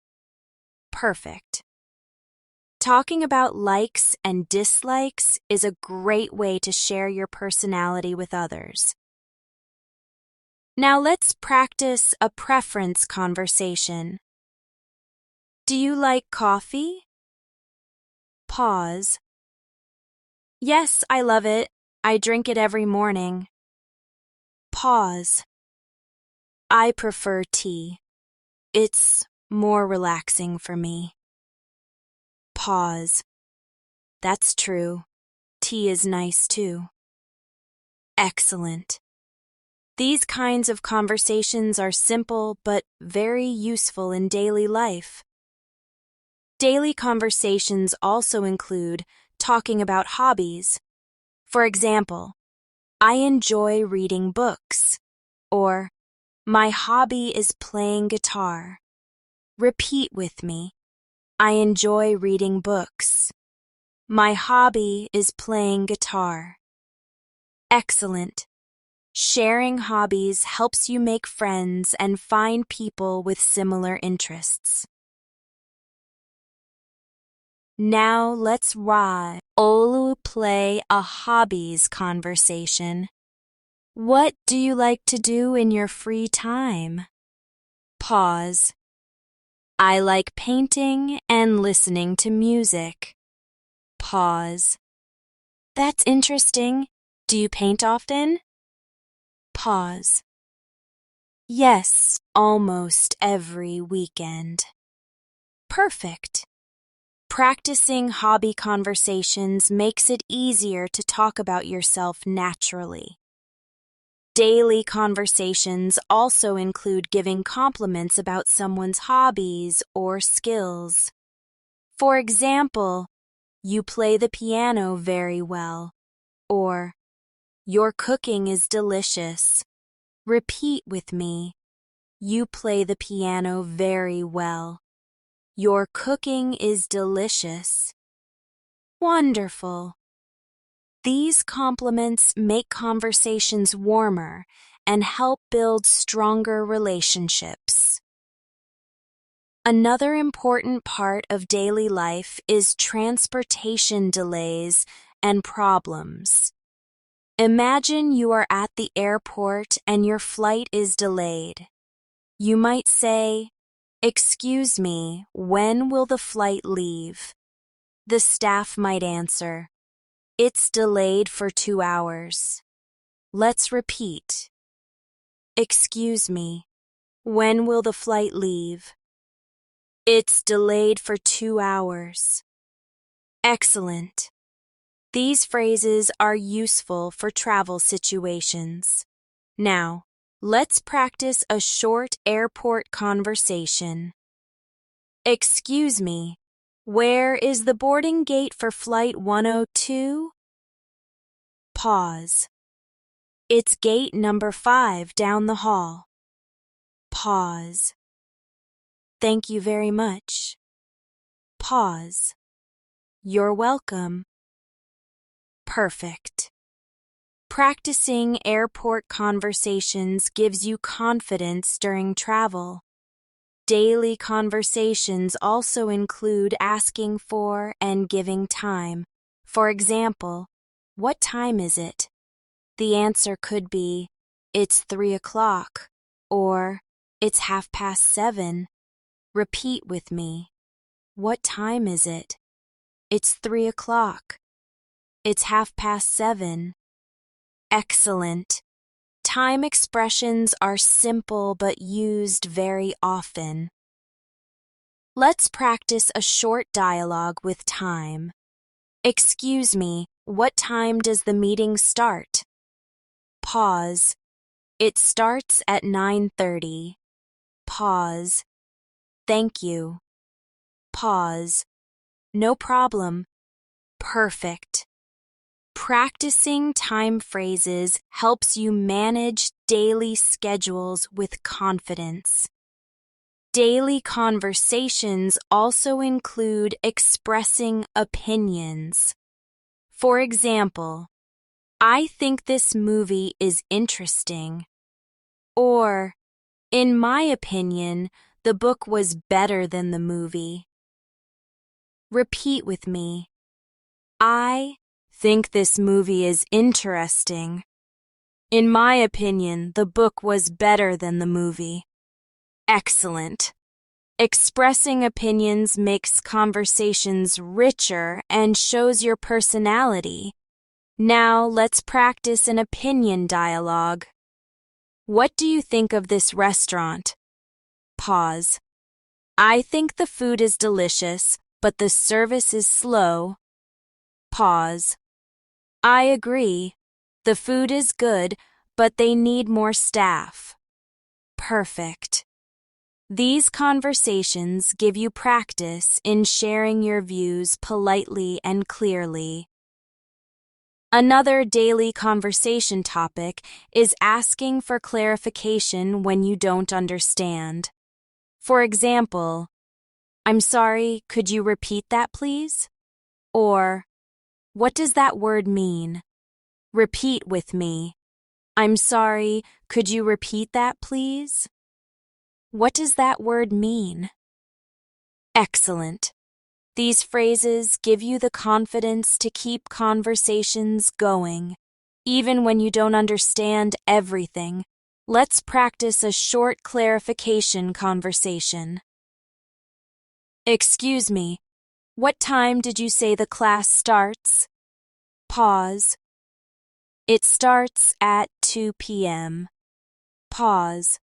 Perfect. Talking about likes and dislikes is a great way to share your personality with others. Now let's practice a preference conversation. Do you like coffee? Pause. Yes, I love it. I drink it every morning. Pause. I prefer tea. It's more relaxing for me. Pause. That's true. Tea is nice too. Excellent. These kinds of conversations are simple but very useful in daily life. Daily conversations also include talking about hobbies. For example, I enjoy reading books, or my hobby is playing guitar. Repeat with me. I enjoy reading books. My hobby is playing guitar. Excellent. Sharing hobbies helps you make friends and find people with similar interests. Now let's play a hobbies conversation. What do you like to do in your free time? Pause. I like painting and listening to music. Pause. That's interesting. Do you paint often? Pause. Yes, almost every weekend. Perfect. Practicing hobby conversations makes it easier to talk about yourself naturally. Daily conversations also include giving compliments about someone's hobbies or skills. For example, you play the piano very well, or your cooking is delicious. Repeat with me. You play the piano very well. Your cooking is delicious. Wonderful. These compliments make conversations warmer and help build stronger relationships. Another important part of daily life is transportation delays and problems. Imagine you are at the airport and your flight is delayed. You might say, "Excuse me, when will the flight leave?" The staff might answer, "It's delayed for 2 hours." Let's repeat. Excuse me, when will the flight leave? It's delayed for 2 hours. Excellent. These phrases are useful for travel situations. Now, Let's practice a short airport conversation. Excuse me, where is the boarding gate for Flight 102? Pause. It's gate number 5 down the hall. Pause. Thank you very much. Pause. You're welcome. Perfect. Practicing airport conversations gives you confidence during travel. Daily conversations also include asking for and giving time. For example, what time is it? The answer could be, it's 3 o'clock, or it's 7:30. Repeat with me. What time is it? It's 3 o'clock. It's 7:30. Excellent. Time expressions are simple but used very often. Let's practice a short dialogue with time. Excuse me, what time does the meeting start? Pause. It starts at 9:30. Pause. Thank you. Pause. No problem. Perfect. Practicing time phrases helps you manage daily schedules with confidence. Daily conversations also include expressing opinions. For example, I think this movie is interesting. Or, in my opinion, the book was better than the movie. Repeat with me. I think this movie is interesting. In my opinion, the book was better than the movie. Excellent. Expressing opinions makes conversations richer and shows your personality. Now let's practice an opinion dialogue. What do you think of this restaurant? Pause. I think the food is delicious, but the service is slow. Pause. I agree. The food is good, but they need more staff. Perfect. These conversations give you practice in sharing your views politely and clearly. Another daily conversation topic is asking for clarification when you don't understand. For example, I'm sorry, could you repeat that please? Or, what does that word mean? Repeat with me. I'm sorry, could you repeat that please? What does that word mean? Excellent. These phrases give you the confidence to keep conversations going, even when you don't understand everything. Let's practice a short clarification conversation. Excuse me, what time did you say the class starts? Pause. It starts at 2 p.m. Pause.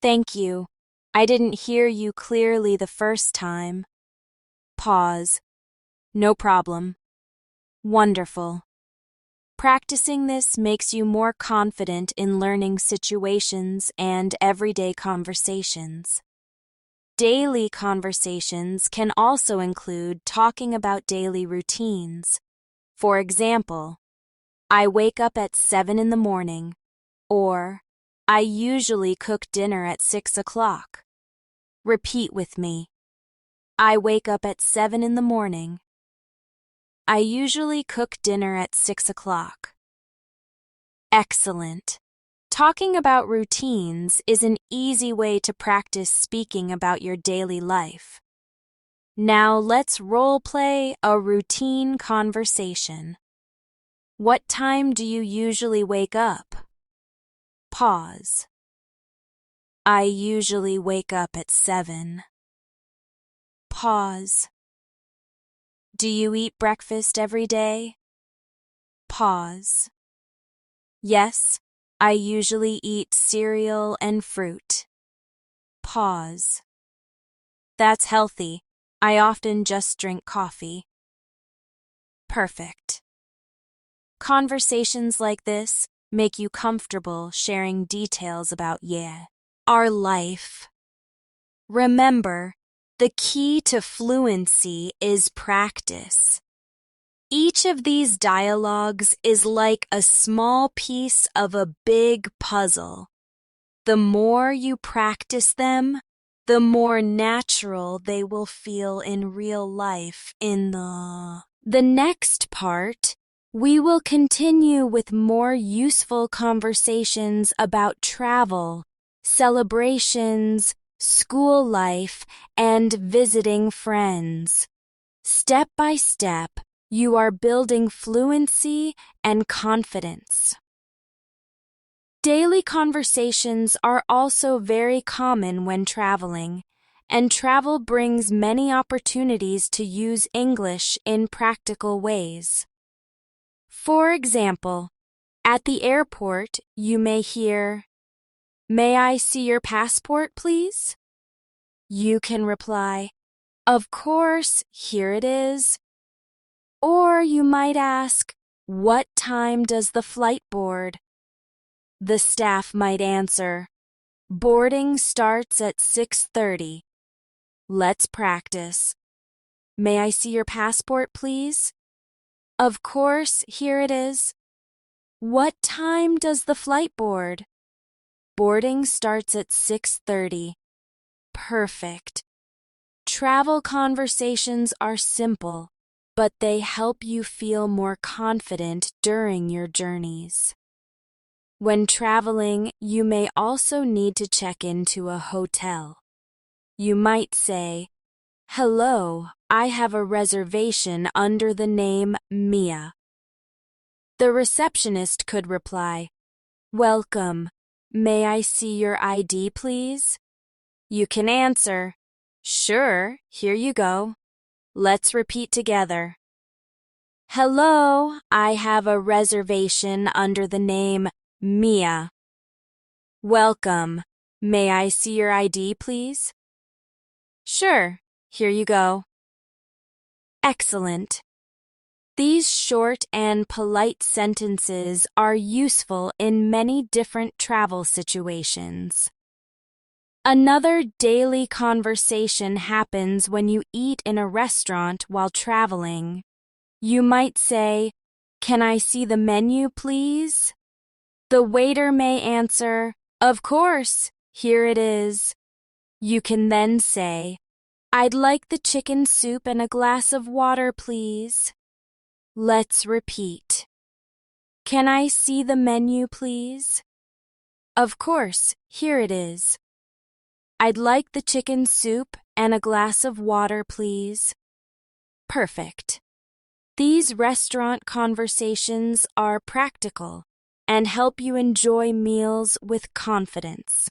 Thank you. I didn't hear you clearly the first time. Pause. No problem. Wonderful. Practicing this makes you more confident in learning situations and everyday conversations. Daily conversations can also include talking about daily routines. For example, I wake up at 7 in the morning, or I usually cook dinner at 6 o'clock. Repeat with me. I wake up at 7 in the morning. I usually cook dinner at 6 o'clock. Excellent. Talking about routines is an easy way to practice speaking about your daily life. Now let's role play a routine conversation. What time do you usually wake up? Pause. I usually wake up at 7. Pause. Do you eat breakfast every day? Pause. Yes, I usually eat cereal and fruit. Pause. That's healthy. I often just drink coffee. Perfect. Conversations like this make you comfortable sharing details about our life. Remember, the key to fluency is practice. Each of these dialogues is like a small piece of a big puzzle. The more you practice them, the more natural they will feel in real life. In the next part, we will continue with more useful conversations about travel, celebrations, school life, and visiting friends. Step by step, you are building fluency and confidence. Daily conversations are also very common when traveling, and travel brings many opportunities to use English in practical ways. For example, at the airport, you may hear, "May I see your passport, please?" You can reply, "Of course, here it is." Or you might ask, "What time does the flight board?" The staff might answer, "Boarding starts at 6:30. Let's practice. May I see your passport, please?" Of course, here it is. What time does the flight board? Boarding starts at 6:30. Perfect. Travel conversations are simple, but they help you feel more confident during your journeys. When traveling, you may also need to check into a hotel. You might say, "Hello, I have a reservation under the name Mia." The receptionist could reply, "Welcome. May I see your ID, please?" You can answer, "Sure, here you go." Let's repeat together. "Hello, I have a reservation under the name Mia." "Welcome. May I see your ID, please?" "Sure, here you go." Excellent. These short and polite sentences are useful in many different travel situations. Another daily conversation happens when you eat in a restaurant while traveling. You might say, "Can I see the menu, please?" The waiter may answer, "Of course, here it is." You can then say, "I'd like the chicken soup and a glass of water, please." Let's repeat. "Can I see the menu, please?" "Of course, here it is." "I'd like the chicken soup and a glass of water, please." Perfect. These restaurant conversations are practical and help you enjoy meals with confidence.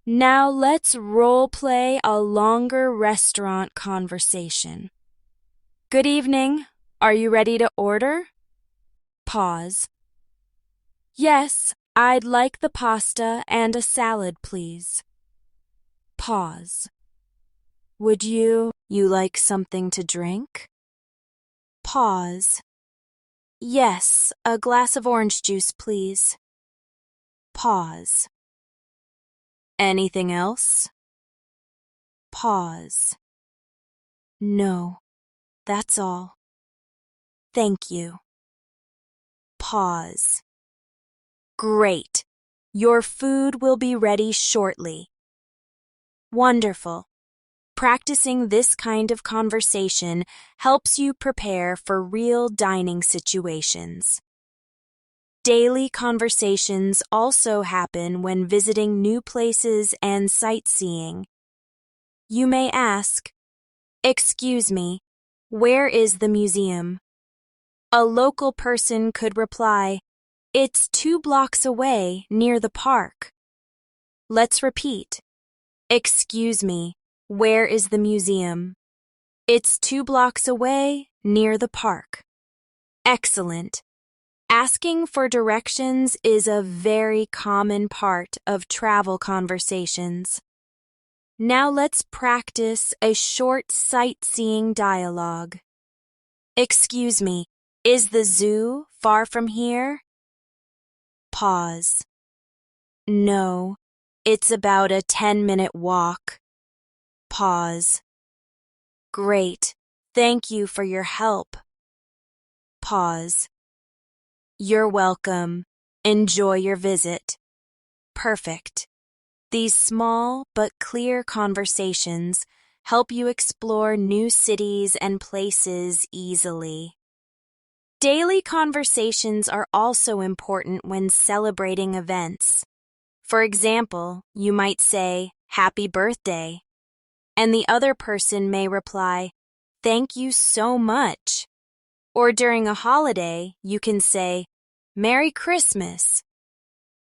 Now let's role play a longer restaurant conversation. "Good evening. Are you ready to order?" Pause. "Yes, I'd like the pasta and a salad, please." Pause. "Would you like something to drink?" Pause. "Yes, a glass of orange juice, please." Pause. "Anything else?" Pause. "No, that's all. Thank you." Pause. Great. Your food will be ready shortly. Wonderful. Practicing this kind of conversation helps you prepare for real dining situations. Daily conversations also happen when visiting new places and sightseeing. You may ask, "Excuse me, where is the museum?" A local person could reply, "It's 2 blocks away near the park." Let's repeat. "Excuse me, where is the museum?" "It's 2 blocks away near the park." Excellent. Asking for directions is a very common part of travel conversations. Now let's practice a short sightseeing dialogue. "Excuse me, is the zoo far from here?" Pause. No, it's about a 10-minute walk. Pause. Great, thank you for your help. Pause. You're welcome. Enjoy your visit. Perfect. These small but clear conversations help you explore new cities and places easily. Daily conversations are also important when celebrating events. For example, you might say, "Happy birthday," and the other person may reply, "Thank you so much." Or during a holiday, you can say, "Merry Christmas,"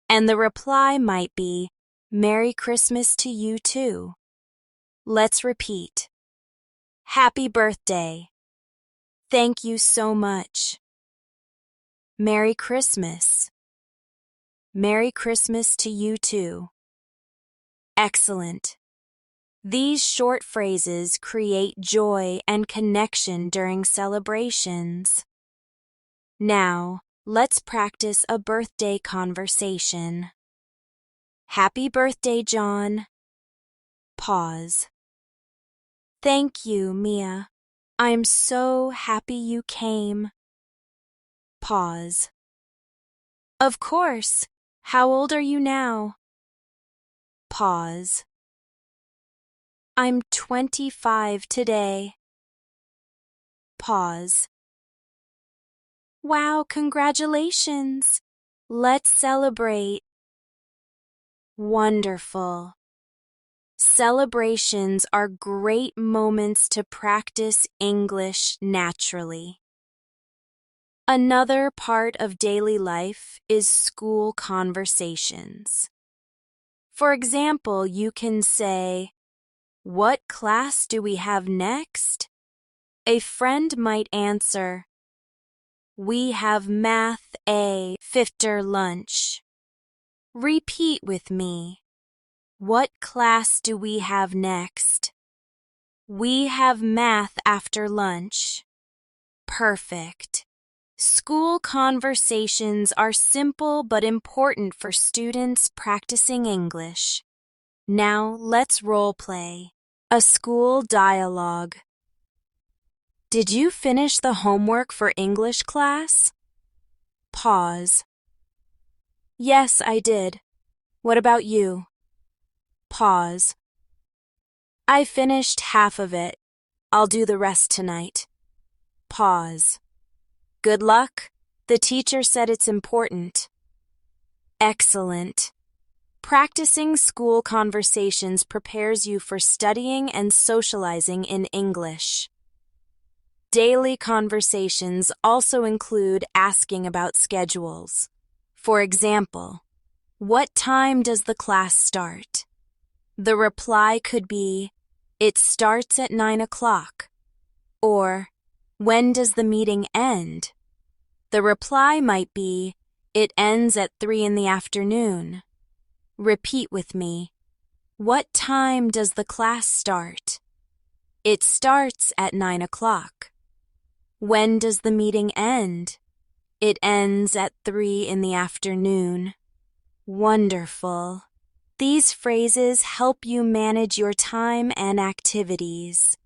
and the reply might be, "Merry Christmas to you too." Let's repeat. Happy birthday. Thank you so much. Merry Christmas. Merry Christmas to you too. Excellent. These short phrases create joy and connection during celebrations. Now, let's practice a birthday conversation. Happy birthday, John. Pause. Thank you, Mia. I'm so happy you came. Pause. Of course. How old are you now? Pause. I'm 25 today. Pause. Wow, congratulations. Let's celebrate. Wonderful. Celebrations are great moments to practice English naturally. Another part of daily life is school conversations. For example, you can say, "What class do we have next?" A friend might answer, "We have Math A after lunch." Repeat with me. What class do we have next? We have math after lunch. Perfect. School conversations are simple but important for students practicing English. Now let's role play. A school dialogue. Did you finish the homework for English class? Pause. Yes, I did. What about you? Pause. I finished half of it. I'll do the rest tonight. Pause. Good luck. The teacher said it's important. Excellent. Practicing school conversations prepares you for studying and socializing in English. Daily conversations also include asking about schedules. For example, what time does the class start? The reply could be, "It starts at 9 o'clock." Or, "When does the meeting end?" The reply might be, "It ends at 3 in the afternoon." Repeat with me. What time does the class start? It starts at 9 o'clock. When does the meeting end? It ends at 3 in the afternoon. Wonderful. These phrases help you manage your time and activities.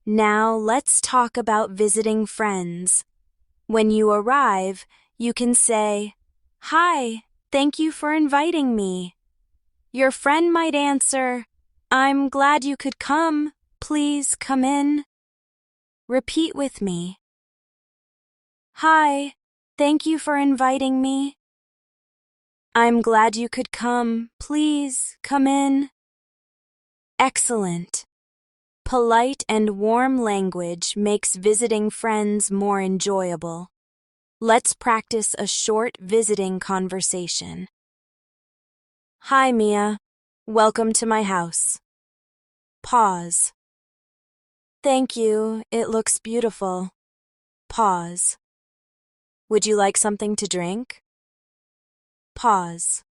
Now let's talk about visiting friends. When you arrive, you can say, "Hi, thank you for inviting me." Your friend might answer, "I'm glad you could come. Please come in." Repeat with me. Hi, thank you for inviting me. I'm glad you could come. Please come in. Excellent. Polite and warm language makes visiting friends more enjoyable. Let's practice a short visiting conversation. Hi, Mia. Welcome to my house. Pause. Thank you. It looks beautiful. Pause. Would you like something to drink? Pause.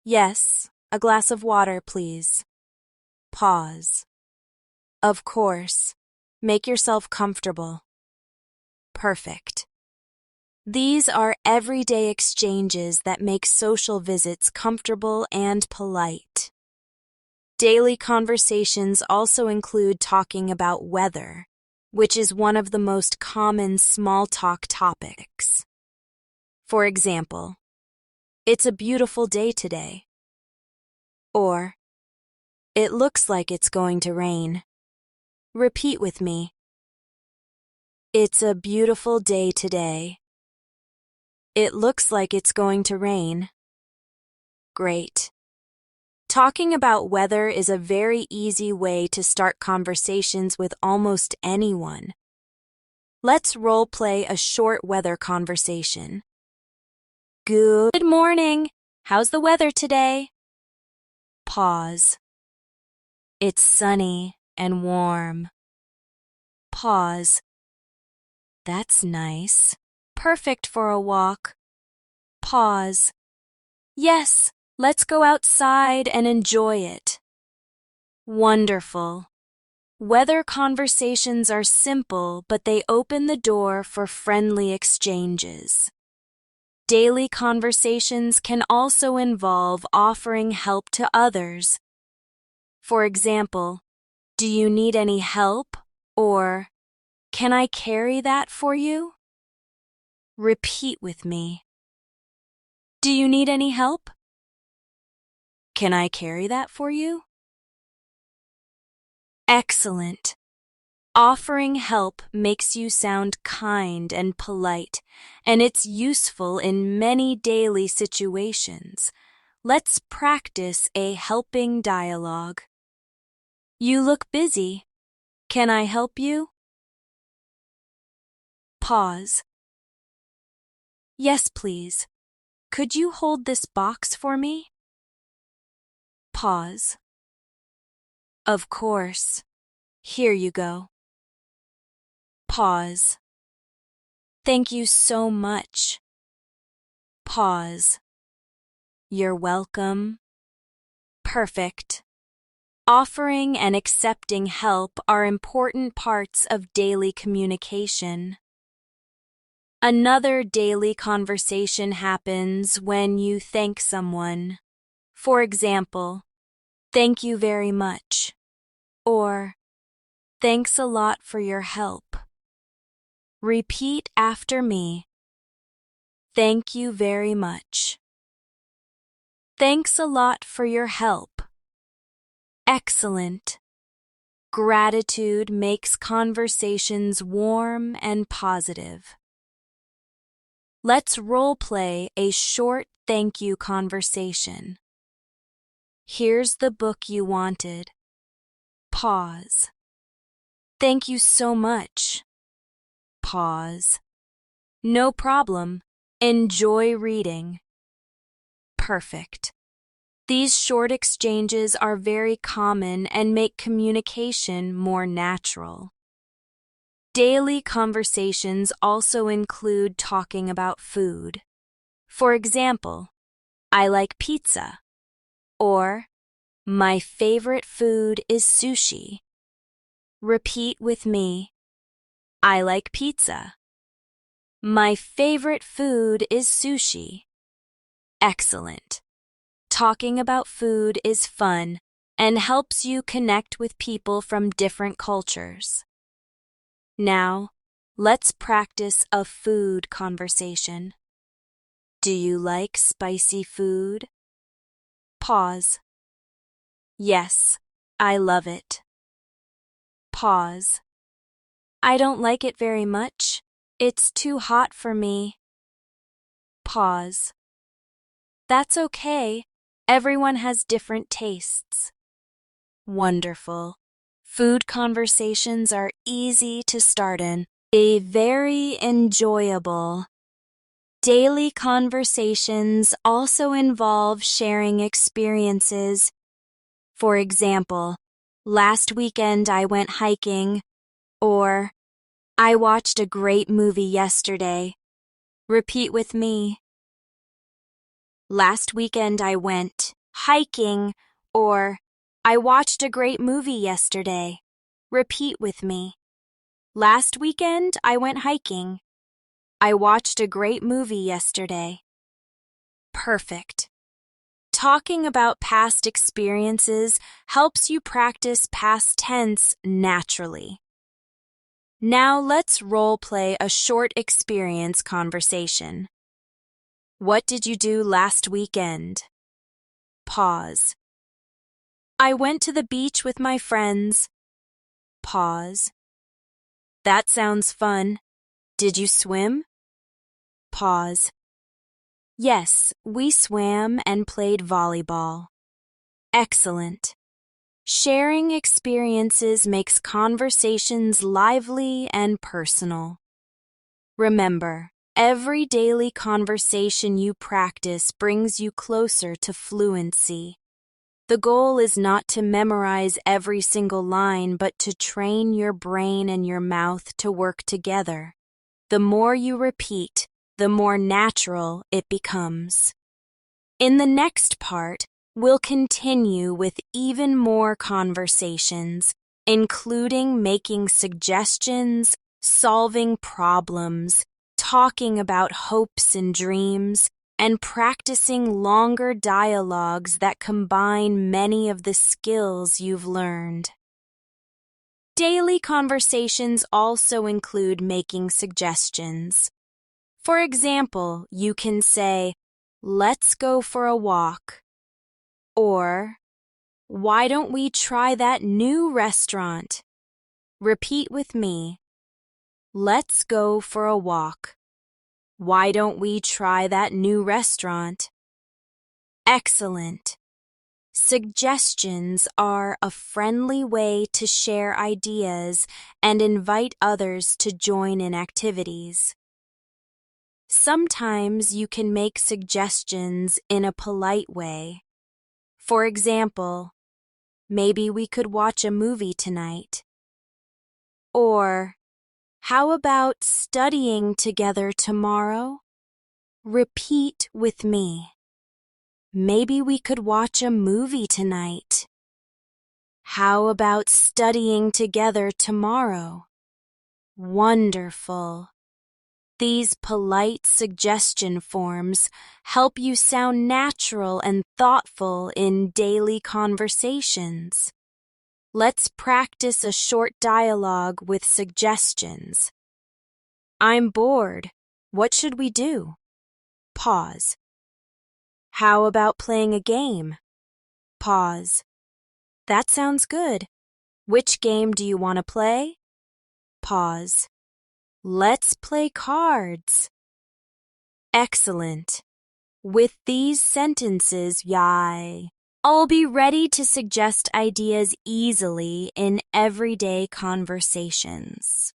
Yes, a glass of water, please. Pause. Of course. Make yourself comfortable. Perfect. These are everyday exchanges that make social visits comfortable and polite. Daily conversations also include talking about weather, which is one of the most common small talk topics. For example, "It's a beautiful day today." Or, "It looks like it's going to rain." Repeat with me. It's a beautiful day today. It looks like it's going to rain. Great. Talking about weather is a very easy way to start conversations with almost anyone. Let's role-play a short weather conversation. Good morning. How's the weather today? Pause. It's sunny and warm. Pause. That's nice. Perfect for a walk. Pause. Yes, let's go outside and enjoy it. Wonderful. Weather conversations are simple, but they open the door for friendly exchanges. Daily conversations can also involve offering help to others. For example, "Do you need any help?" or "Can I carry that for you?" Repeat with me. Do you need any help? Can I carry that for you? Excellent. Offering help makes you sound kind and polite, and it's useful in many daily situations. Let's practice a helping dialogue. You look busy. Can I help you? Pause. Yes, please. Could you hold this box for me? Pause. Of course. Here you go. Pause. Thank you so much. Pause. You're welcome. Perfect. Offering and accepting help are important parts of daily communication. Another daily conversation happens when you thank someone. For example, "Thank you very much," or "Thanks a lot for your help." Repeat after me. Thank you very much. Thanks a lot for your help. Excellent. Gratitude makes conversations warm and positive. Let's role-play a short thank you conversation. Here's the book you wanted. Pause. Thank you so much. Pause. No problem. Enjoy reading. Perfect. These short exchanges are very common and make communication more natural. Daily conversations also include talking about food. For example, "I like pizza," or "My favorite food is sushi." Repeat with me. I like pizza. My favorite food is sushi. Excellent. Talking about food is fun and helps you connect with people from different cultures. Now, let's practice a food conversation. Do you like spicy food? Pause. Yes, I love it. Pause. I don't like it very much. It's too hot for me. Pause. That's okay. Everyone has different tastes. Wonderful. Food conversations are easy to start in. Very enjoyable. Daily conversations also involve sharing experiences. For example, "Last weekend I went hiking," or "I watched a great movie yesterday." Repeat with me. Last weekend I went hiking, or "I watched a great movie yesterday." Repeat with me. Last weekend I went hiking. I watched a great movie yesterday. Perfect. Talking about past experiences helps you practice past tense naturally. Now let's role play a short experience conversation. What did you do last weekend? Pause. I went to the beach with my friends. Pause. That sounds fun. Did you swim? Pause. Yes, we swam and played volleyball. Excellent. Sharing experiences makes conversations lively and personal. Remember, every daily conversation you practice brings you closer to fluency. The goal is not to memorize every single line, but to train your brain and your mouth to work together. The more you repeat, the more natural it becomes. In the next part, we'll continue with even more conversations, including making suggestions, solving problems, talking about hopes and dreams, and practicing longer dialogues that combine many of the skills you've learned. Daily conversations also include making suggestions. For example, you can say, "Let's go for a walk," or "Why don't we try that new restaurant?" Repeat with me. Let's go for a walk. Why don't we try that new restaurant? Excellent. Suggestions are a friendly way to share ideas and invite others to join in activities. Sometimes you can make suggestions in a polite way. For example, maybe we could watch a movie tonight. Or, how about studying together tomorrow? Repeat with me. Maybe we could watch a movie tonight. How about studying together tomorrow? Wonderful. These polite suggestion forms help you sound natural and thoughtful in daily conversations. Let's practice a short dialogue with suggestions. I'm bored. What should we do? Pause. How about playing a game? Pause. That sounds good. Which game do you want to play? Pause. Let's play cards. Excellent. With these sentences, I'll be ready to suggest ideas easily in everyday conversations.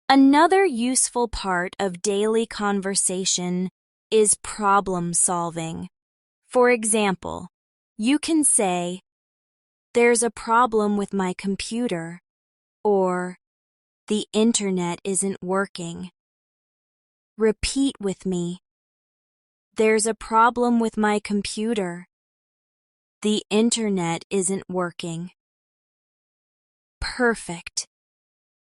Another useful part of daily conversation is problem solving. For example, you can say, "There's a problem with my computer," or "The internet isn't working." Repeat with me. There's a problem with my computer. The internet isn't working. Perfect.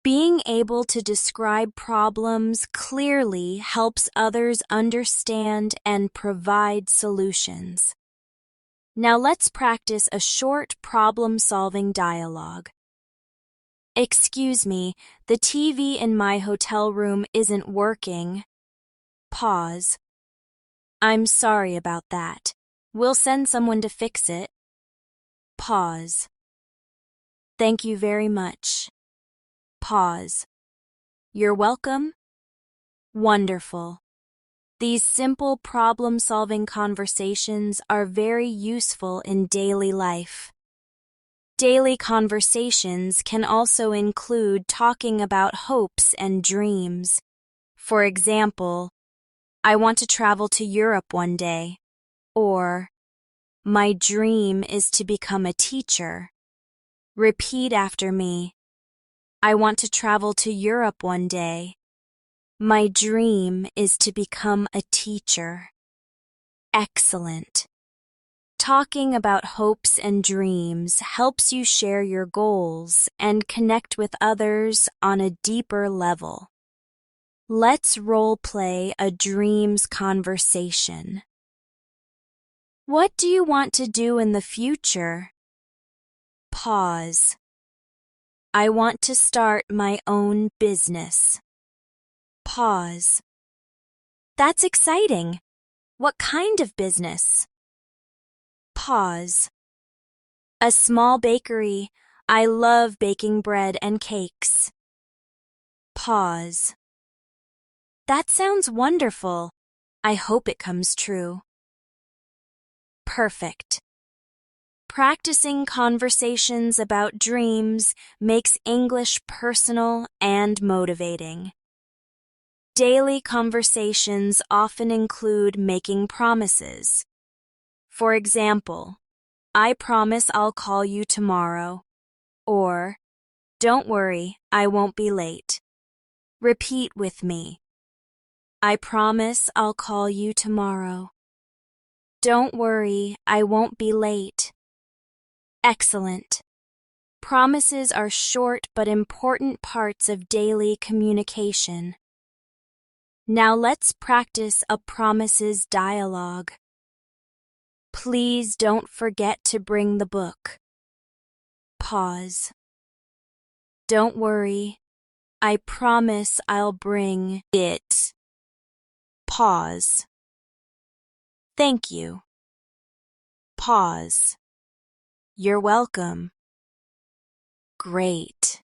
Being able to describe problems clearly helps others understand and provide solutions. Now let's practice a short problem-solving dialogue. Excuse me, the TV in my hotel room isn't working. Pause. I'm sorry about that. We'll send someone to fix it. Pause. Thank you very much. Pause. You're welcome. Wonderful. These simple problem-solving conversations are very useful in daily life. Daily conversations can also include talking about hopes and dreams. For example, I want to travel to Europe one day, or my dream is to become a teacher. Repeat after me. I want to travel to Europe one day. My dream is to become a teacher. Excellent. Talking about hopes and dreams helps you share your goals and connect with others on a deeper level. Let's role play a dreams conversation. What do you want to do in the future? Pause. I want to start my own business. Pause. That's exciting. What kind of business? Pause. A small bakery. I love baking bread and cakes. Pause. That sounds wonderful. I hope it comes true. Perfect. Practicing conversations about dreams makes English personal and motivating. Daily conversations often include making promises. For example, I promise I'll call you tomorrow, or don't worry, I won't be late. Repeat with me. I promise I'll call you tomorrow. Don't worry, I won't be late. Excellent. Promises are short but important parts of daily communication. Now let's practice a promises dialogue. Please don't forget to bring the book. Pause. Don't worry, I promise I'll bring it. Pause. Thank you. Pause. You're welcome. Great.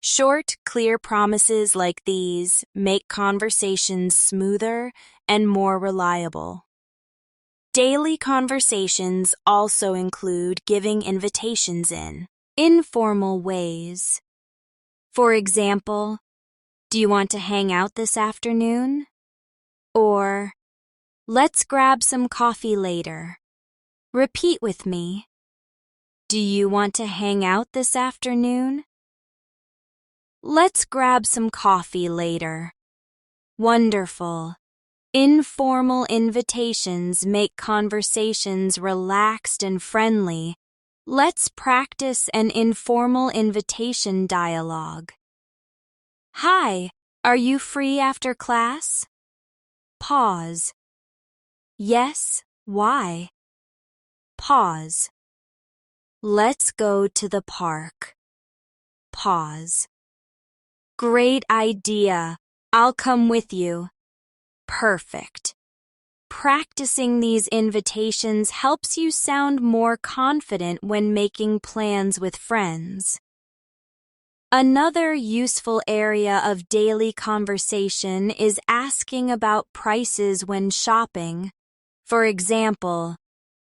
Short, clear promises like these make conversations smoother and more reliable. Daily conversations also include giving invitations in informal ways. For example, do you want to hang out this afternoon? Or, let's grab some coffee later. Repeat with me. Do you want to hang out this afternoon? Let's grab some coffee later. Wonderful. Informal invitations make conversations relaxed and friendly. Let's practice an informal invitation dialogue. Hi, are you free after class? Pause. Yes, why? Pause. Let's go to the park. Pause. Great idea. I'll come with you. Perfect. Practicing these invitations helps you sound more confident when making plans with friends. Another useful area of daily conversation is asking about prices when shopping. For example,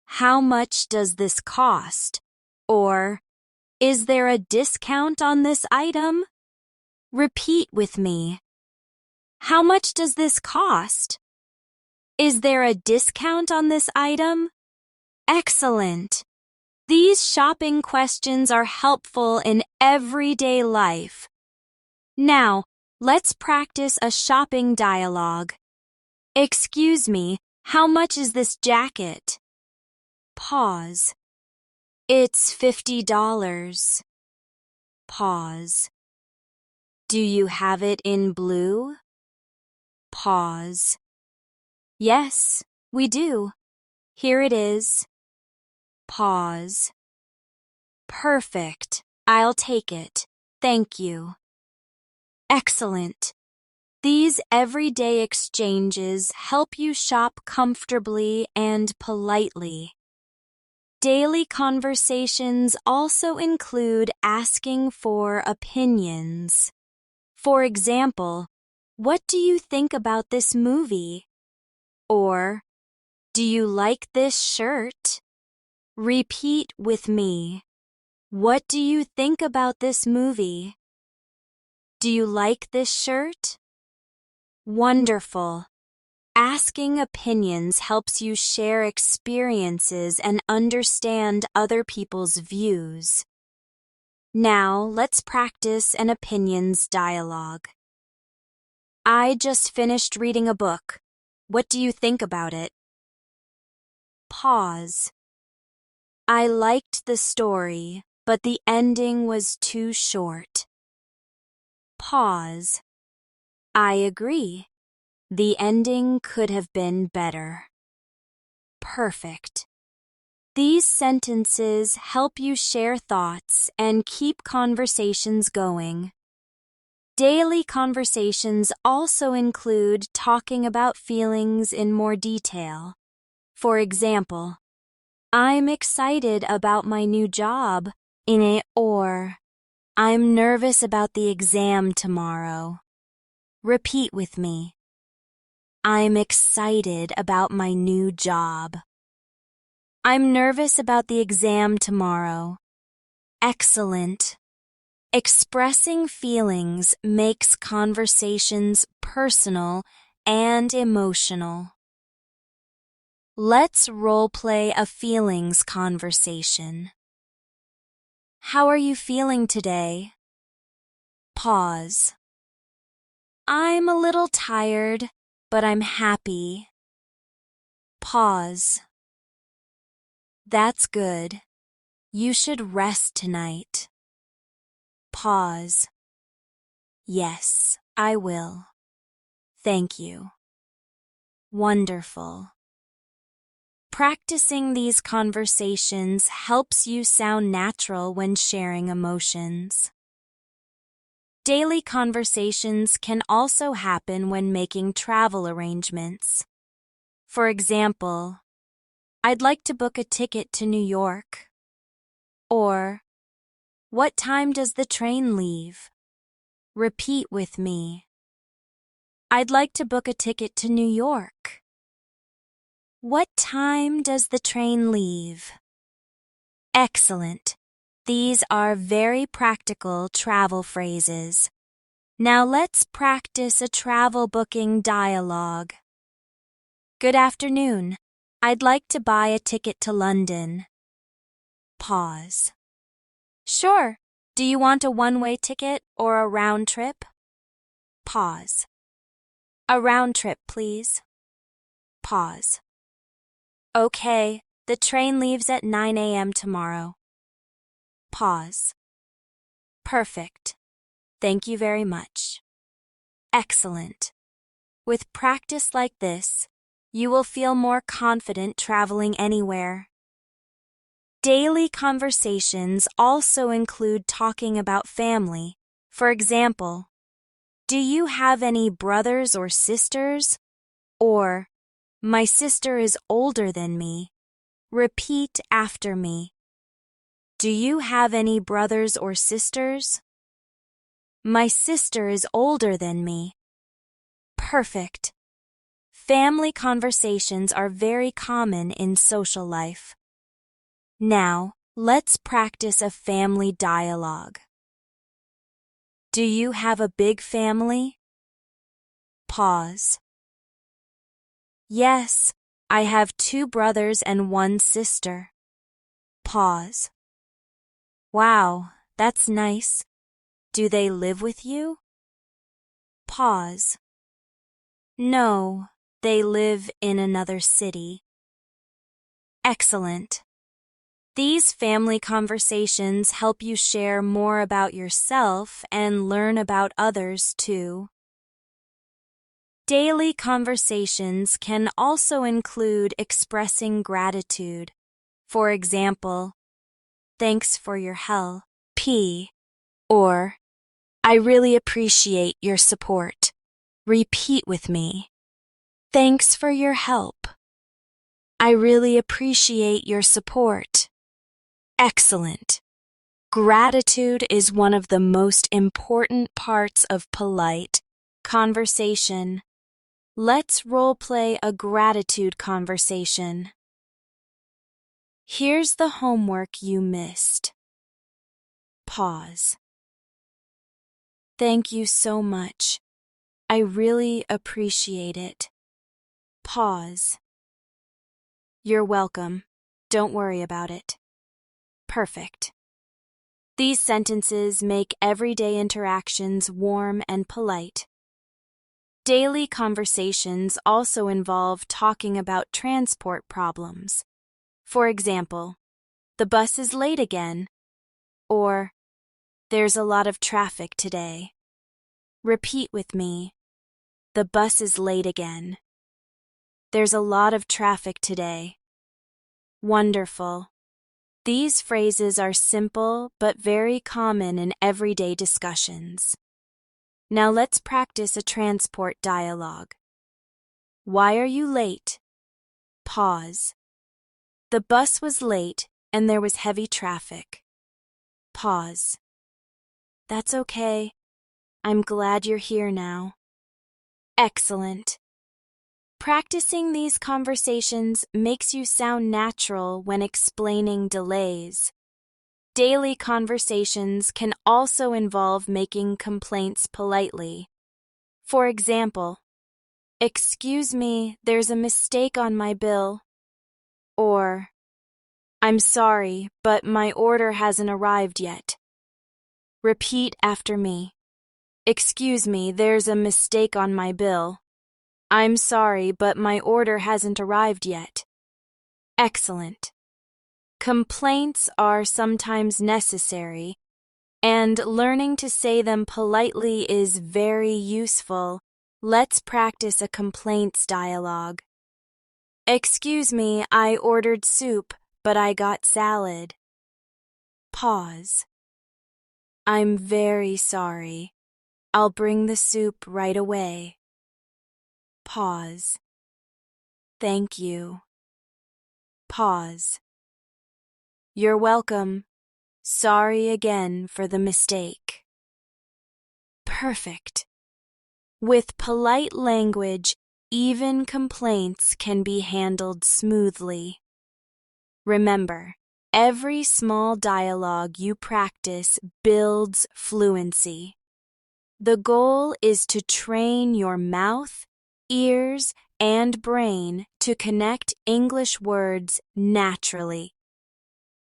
how much does this cost? Or, is there a discount on this item? Repeat with me. How much does this cost? Is there a discount on this item? Excellent! These shopping questions are helpful in everyday life. Now, let's practice a shopping dialogue. Excuse me, how much is this jacket? Pause. It's $50. Pause. Do you have it in blue? Pause. Yes, we do. Here it is. Pause. Perfect. I'll take it. Thank you. Excellent. These everyday exchanges help you shop comfortably and politely. Daily conversations also include asking for opinions. For example, what do you think about this movie? Or, do you like this shirt? Repeat with me. What do you think about this movie? Do you like this shirt? Wonderful. Asking opinions helps you share experiences and understand other people's views. Now, let's practice an opinions dialogue. I just finished reading a book. What do you think about it? Pause. I liked the story, but the ending was too short. Pause. I agree. The ending could have been better. Perfect. These sentences help you share thoughts and keep conversations going. Daily conversations also include talking about feelings in more detail. For example, I'm excited about my new job, or I'm nervous about the exam tomorrow. Repeat with me. I'm excited about my new job. I'm nervous about the exam tomorrow. Excellent. Expressing feelings makes conversations personal and emotional. Let's role-play a feelings conversation. How are you feeling today? Pause. I'm a little tired, but I'm happy. Pause. That's good. You should rest tonight. Pause. Yes, I will. Thank you. Wonderful. Practicing these conversations helps you sound natural when sharing emotions. Daily conversations can also happen when making travel arrangements. For example, I'd like to book a ticket to New York. Or, what time does the train leave? Repeat with me. I'd like to book a ticket to New York. What time does the train leave? Excellent. These are very practical travel phrases. Now let's practice a travel booking dialogue. Good afternoon. I'd like to buy a ticket to London. Pause. Sure. Do you want a one-way ticket or a round trip? Pause. A round trip, please. Pause. Okay, the train leaves at 9 a.m. tomorrow. Pause. Perfect. Thank you very much. Excellent. With practice like this, you will feel more confident traveling anywhere. Daily conversations also include talking about family. For example, do you have any brothers or sisters? Or, my sister is older than me. Repeat after me. Do you have any brothers or sisters? My sister is older than me. Perfect. Family conversations are very common in social life. Now, let's practice a family dialogue. Do you have a big family? Pause. Yes, I have 2 brothers and 1 sister. Pause. Wow, that's nice. Do they live with you? Pause. No, they live in another city. Excellent. These family conversations help you share more about yourself and learn about others too. Daily conversations can also include expressing gratitude. For example, thanks for your help. Or, I really appreciate your support. Repeat with me. Thanks for your help. I really appreciate your support. Excellent. Gratitude is one of the most important parts of polite conversation. Let's role-play a gratitude conversation. Here's the homework you missed. Pause. Thank you so much. I really appreciate it. Pause. You're welcome. Don't worry about it. Perfect. These sentences make everyday interactions warm and polite. Daily conversations also involve talking about transport problems. For example, the bus is late again, or there's a lot of traffic today. Repeat with me. The bus is late again. There's a lot of traffic today. Wonderful. These phrases are simple but very common in everyday discussions. Now let's practice a transport dialogue. Why are you late? Pause. The bus was late and there was heavy traffic. Pause. That's okay. I'm glad you're here now. Excellent. Practicing these conversations makes you sound natural when explaining delays. Daily conversations can also involve making complaints politely. For example, "Excuse me, there's a mistake on my bill." Or, "I'm sorry, but my order hasn't arrived yet." Repeat after me. "Excuse me, there's a mistake on my bill." "I'm sorry, but my order hasn't arrived yet." Excellent. Complaints are sometimes necessary, and learning to say them politely is very useful. Let's practice a complaints dialogue. "Excuse me, I ordered soup, but I got salad." Pause. "I'm very sorry. I'll bring the soup right away." Pause. "Thank you." Pause. "You're welcome. Sorry again for the mistake." Perfect. With polite language, even complaints can be handled smoothly. Remember, every small dialogue you practice builds fluency. The goal is to train your mouth, ears, and brain to connect English words naturally.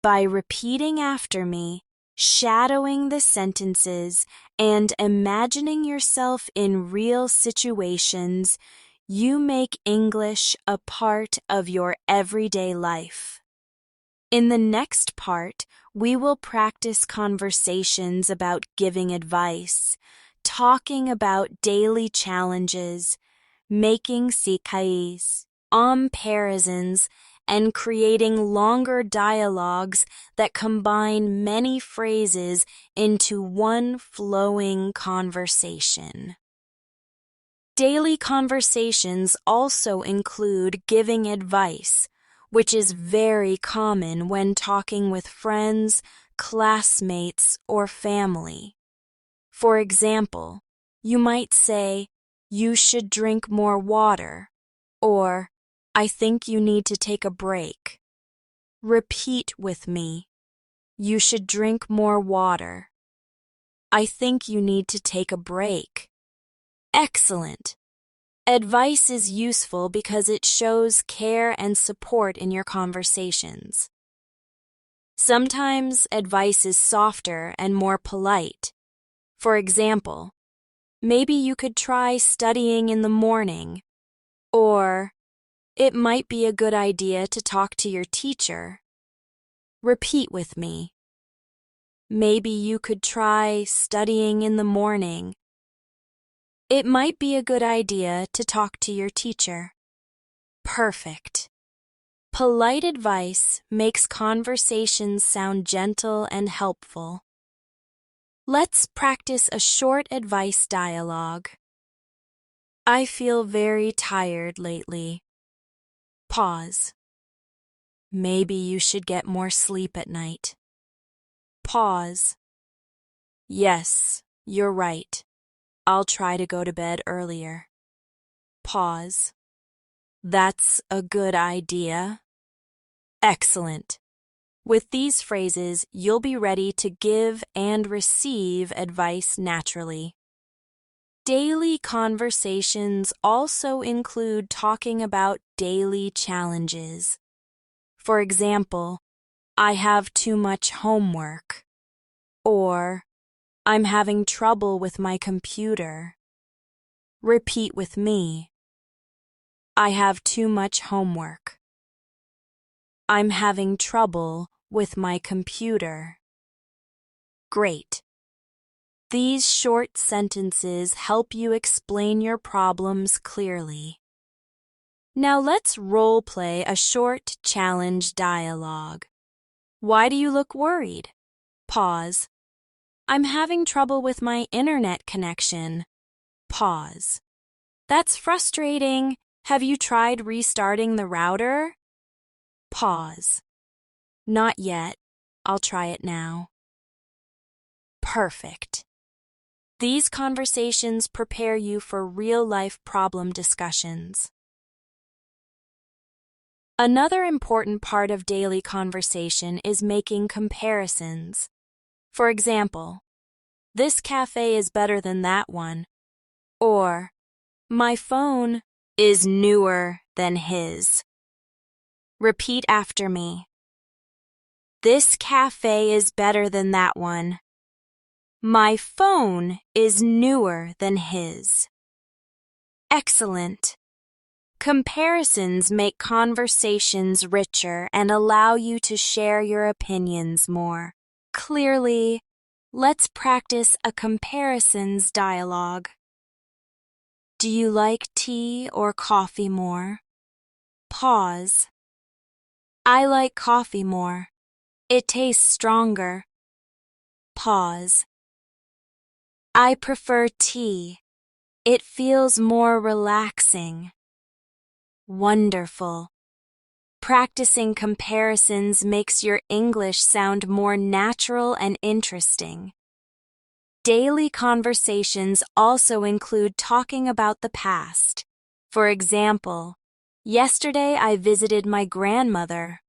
By repeating after me, shadowing the sentences, and imagining yourself in real situations, you make English a part of your everyday life. In the next part, we will practice conversations about giving advice, talking about daily challenges, making comparisons, and creating longer dialogues that combine many phrases into one flowing conversation. Daily conversations also include giving advice, which is very common when talking with friends, classmates, or family. For example, you might say, "You should drink more water," or "I think you need to take a break." Repeat with me. "You should drink more water." "I think you need to take a break." Excellent. Advice is useful because it shows care and support in your conversations. Sometimes advice is softer and more polite. For example, maybe you could try studying in the morning, or "It might be a good idea to talk to your teacher." Repeat with me. Maybe you could try studying in the morning. It might be a good idea to talk to your teacher. Perfect. Polite advice makes conversations sound gentle and helpful. Let's practice a short advice dialogue. "I feel very tired lately." Pause. "Maybe you should get more sleep at night." Pause. "Yes, you're right. I'll try to go to bed earlier." Pause. "That's a good idea." Excellent. With these phrases, you'll be ready to give and receive advice naturally. Daily conversations also include talking about daily challenges. For example, "I have too much homework," or "I'm having trouble with my computer." Repeat with me. "I have too much homework." "I'm having trouble with my computer." Great. These short sentences help you explain your problems clearly. Now let's role-play a short challenge dialogue. Why do you look worried? Pause. I'm having trouble with my internet connection. Pause. That's frustrating. Have you tried restarting the router? Pause. Not yet. I'll try it now. Perfect. These conversations prepare you for real-life problem discussions. Another important part of daily conversation is making comparisons. For example, this cafe is better than that one, or my phone is newer than his. Repeat after me. This cafe is better than that one. My phone is newer than his. Excellent. Comparisons make conversations richer and allow you to share your opinions more clearly. Let's practice a comparisons dialogue. Do you like tea or coffee more? Pause. I like coffee more. It tastes stronger. Pause. I prefer tea. It feels more relaxing. Wonderful. Practicing comparisons makes your English sound more natural and interesting. Daily conversations also include talking about the past. For example, yesterday I visited my grandmother,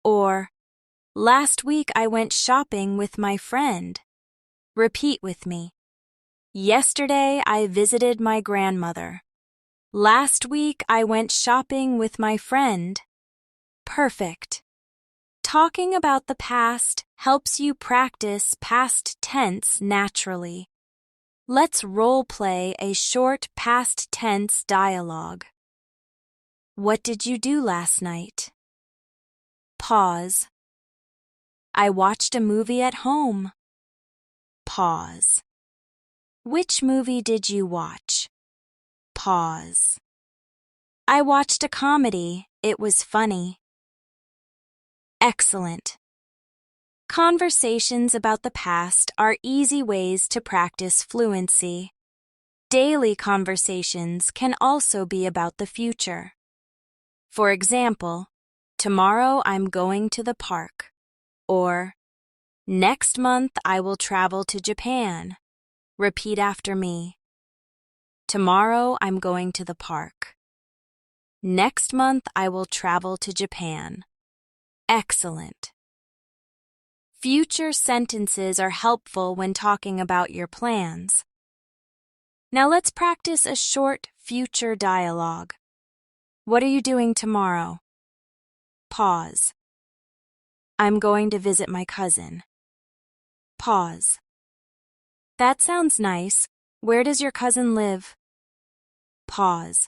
or last week I went shopping with my friend. Repeat with me. Yesterday I visited my grandmother. Last week I went shopping with my friend. Perfect. Talking about the past helps you practice past tense naturally. Let's role-play a short past tense dialogue. What did you do last night? Pause. I watched a movie at home. Pause. Which movie did you watch? Pause. I watched a comedy. It was funny. Excellent. Conversations about the past are easy ways to practice fluency. Daily conversations can also be about the future. For example, tomorrow I'm going to the park, or next month I will travel to Japan. Repeat after me. Tomorrow I'm going to the park. Next month I will travel to Japan. Excellent. Future sentences are helpful when talking about your plans. Now let's practice a short future dialogue. What are you doing tomorrow? Pause. I'm going to visit my cousin. Pause. That sounds nice. Where does your cousin live? Pause.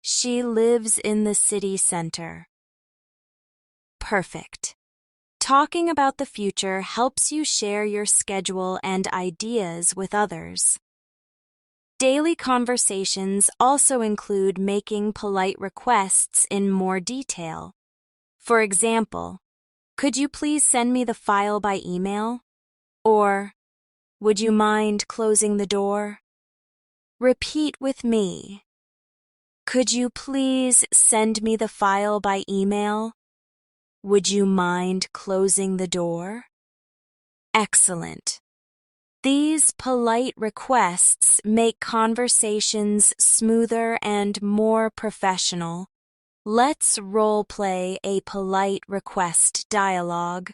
She lives in the city center. Perfect. Talking about the future helps you share your schedule and ideas with others. Daily conversations also include making polite requests in more detail. For example, could you please send me the file by email? Or, would you mind closing the door? Repeat with me. Could you please send me the file by email? Would you mind closing the door? Excellent. These polite requests make conversations smoother and more professional. Let's role-play a polite request dialogue.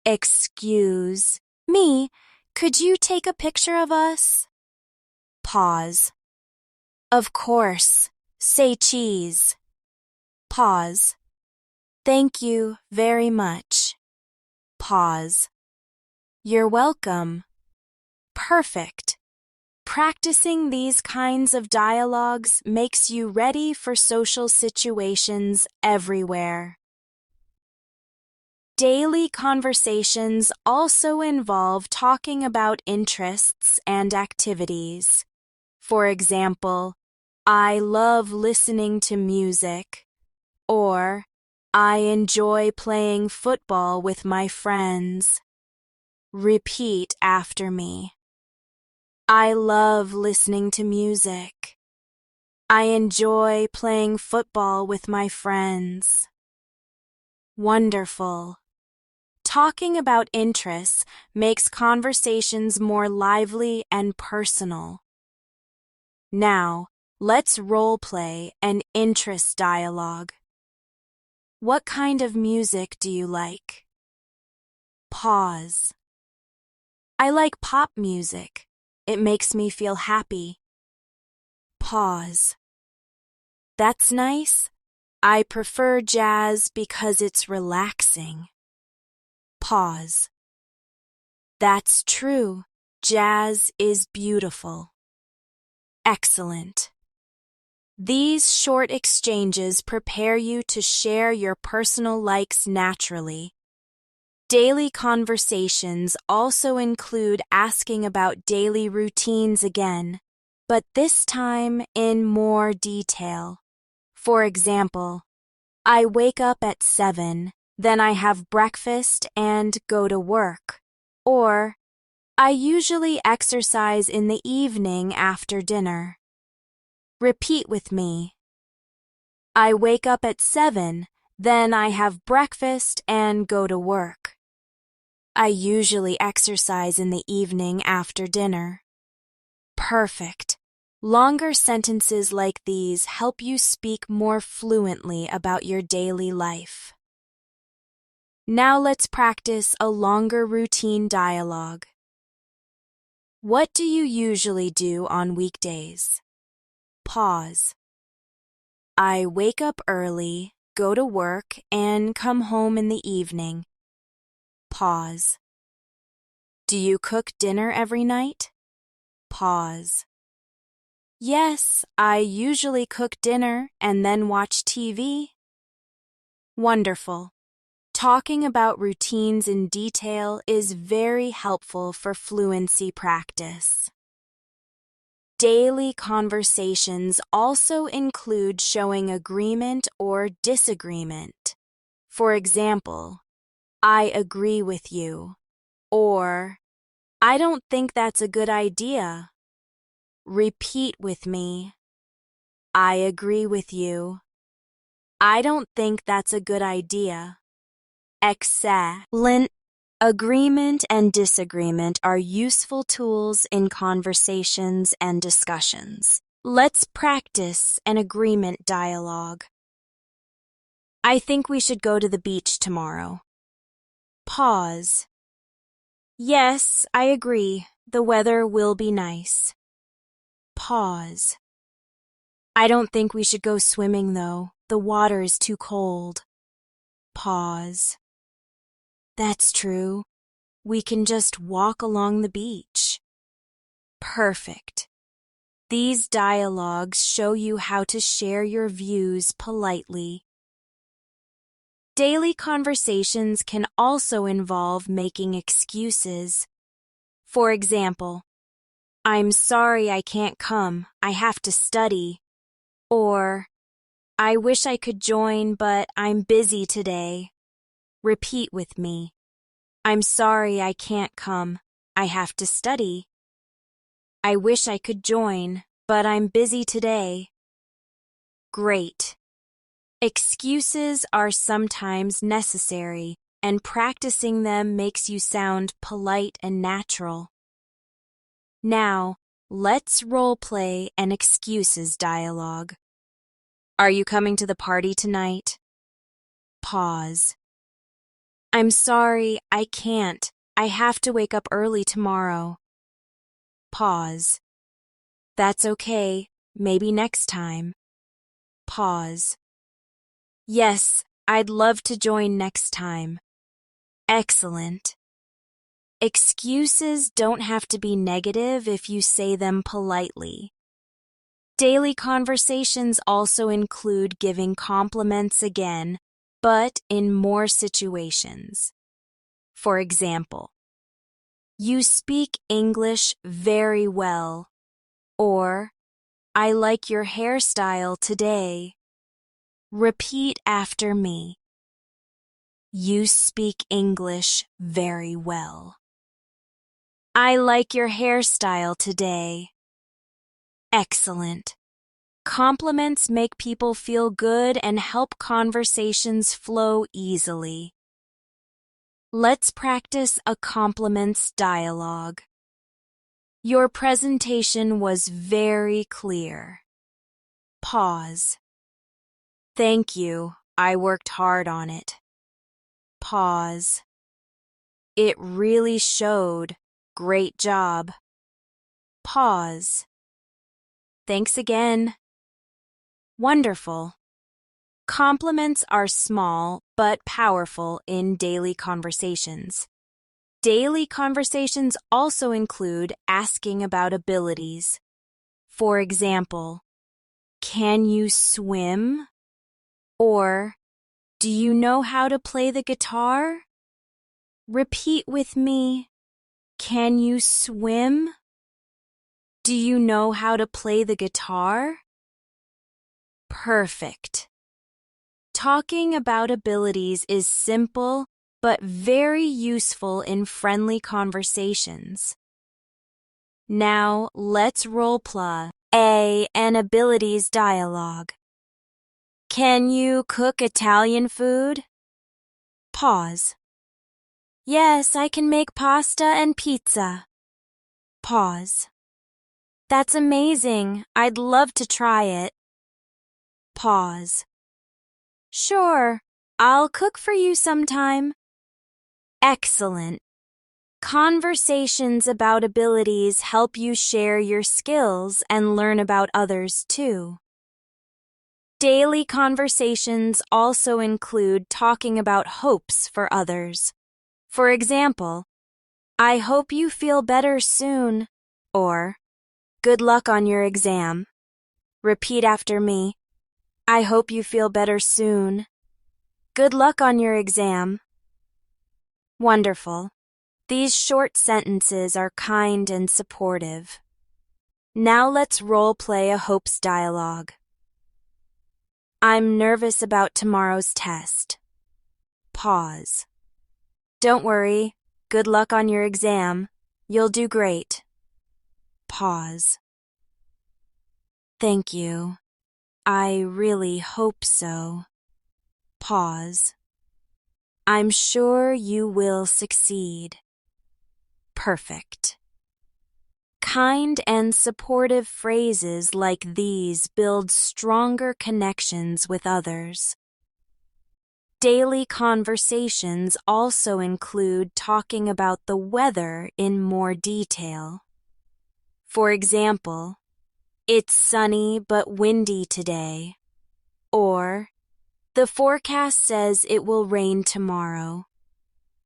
Excuse me, could you take a picture of us? Pause. Of course. Say cheese. Pause. Thank you very much. Pause. You're welcome. Perfect. Practicing these kinds of dialogues makes you ready for social situations everywhere. Daily conversations also involve talking about interests and activities. For example, I love listening to music, or I enjoy playing football with my friends. Repeat after me. I love listening to music. I enjoy playing football with my friends. Wonderful. Talking about interests makes conversations more lively and personal. Now, let's role-play an interest dialogue. What kind of music do you like? Pause. I like pop music. It makes me feel happy. Pause. That's nice. I prefer jazz because it's relaxing. Pause. That's true. Jazz is beautiful. Excellent. These short exchanges prepare you to share your personal likes naturally. Daily conversations also include asking about daily routines again, but this time in more detail. For example, I wake up at 7, then I have breakfast and go to work. Or, I usually exercise in the evening after dinner. Repeat with me. I wake up at 7, then I have breakfast and go to work. I usually exercise in the evening after dinner. Perfect. Longer sentences like these help you speak more fluently about your daily life. Now let's practice a longer routine dialogue. What do you usually do on weekdays? Pause. I wake up early, go to work, and come home in the evening. Pause. Do you cook dinner every night? Pause. Yes, I usually cook dinner and then watch TV. Wonderful. Talking about routines in detail is very helpful for fluency practice. Daily conversations also include showing agreement or disagreement. For example, I agree with you, or I don't think that's a good idea. Repeat with me. I agree with you. I don't think that's a good idea. Excellent. Agreement and disagreement are useful tools in conversations and discussions. Let's practice an agreement dialogue. I think we should go to the beach tomorrow. Pause. Yes, I agree. The weather will be nice. Pause. I don't think we should go swimming, though. The water is too cold. Pause. That's true. We can just walk along the beach. Perfect. These dialogues show you how to share your views politely. Daily conversations can also involve making excuses. For example, I'm sorry I can't come. I have to study. Or, I wish I could join, but I'm busy today. Repeat with me. I'm sorry I can't come. I have to study. I wish I could join, but I'm busy today. Great. Excuses are sometimes necessary, and practicing them makes you sound polite and natural. Now, let's role-play an excuses dialogue. Are you coming to the party tonight? Pause. I'm sorry, I can't. I have to wake up early tomorrow. Pause. That's okay. Maybe next time. Pause. Yes, I'd love to join next time. Excellent. Excuses don't have to be negative if you say them politely. Daily conversations also include giving compliments again, but in more situations. For example, you speak English very well, or I like your hairstyle today. Repeat after me. You speak English very well. I like your hairstyle today. Excellent. Compliments make people feel good and help conversations flow easily. Let's practice a compliments dialogue. Your presentation was very clear. Pause. Thank you. I worked hard on it. Pause. It really showed. Great job. Pause. Thanks again. Wonderful. Compliments are small but powerful in daily conversations. Daily conversations also include asking about abilities. For example, can you swim? Or, do you know how to play the guitar? Repeat with me. Can you swim? Do you know how to play the guitar? Perfect. Talking about abilities is simple but very useful in friendly conversations. Now let's role-play an abilities dialogue. Can you cook Italian food? Pause. Yes, I can make pasta and pizza. Pause. That's amazing. I'd love to try it. Pause. Sure, I'll cook for you sometime. Excellent. Conversations about abilities help you share your skills and learn about others too. Daily conversations also include talking about hopes for others. For example, I hope you feel better soon, or good luck on your exam. Repeat after me. I hope you feel better soon. Good luck on your exam. Wonderful. These short sentences are kind and supportive. Now let's role-play a hopes dialogue. I'm nervous about tomorrow's test. Pause. Don't worry. Good luck on your exam. You'll do great. Pause. Thank you. I really hope so. Pause. I'm sure you will succeed. Perfect. Kind and supportive phrases like these build stronger connections with others. Daily conversations also include talking about the weather in more detail. For example, it's sunny but windy today. Or, the forecast says it will rain tomorrow.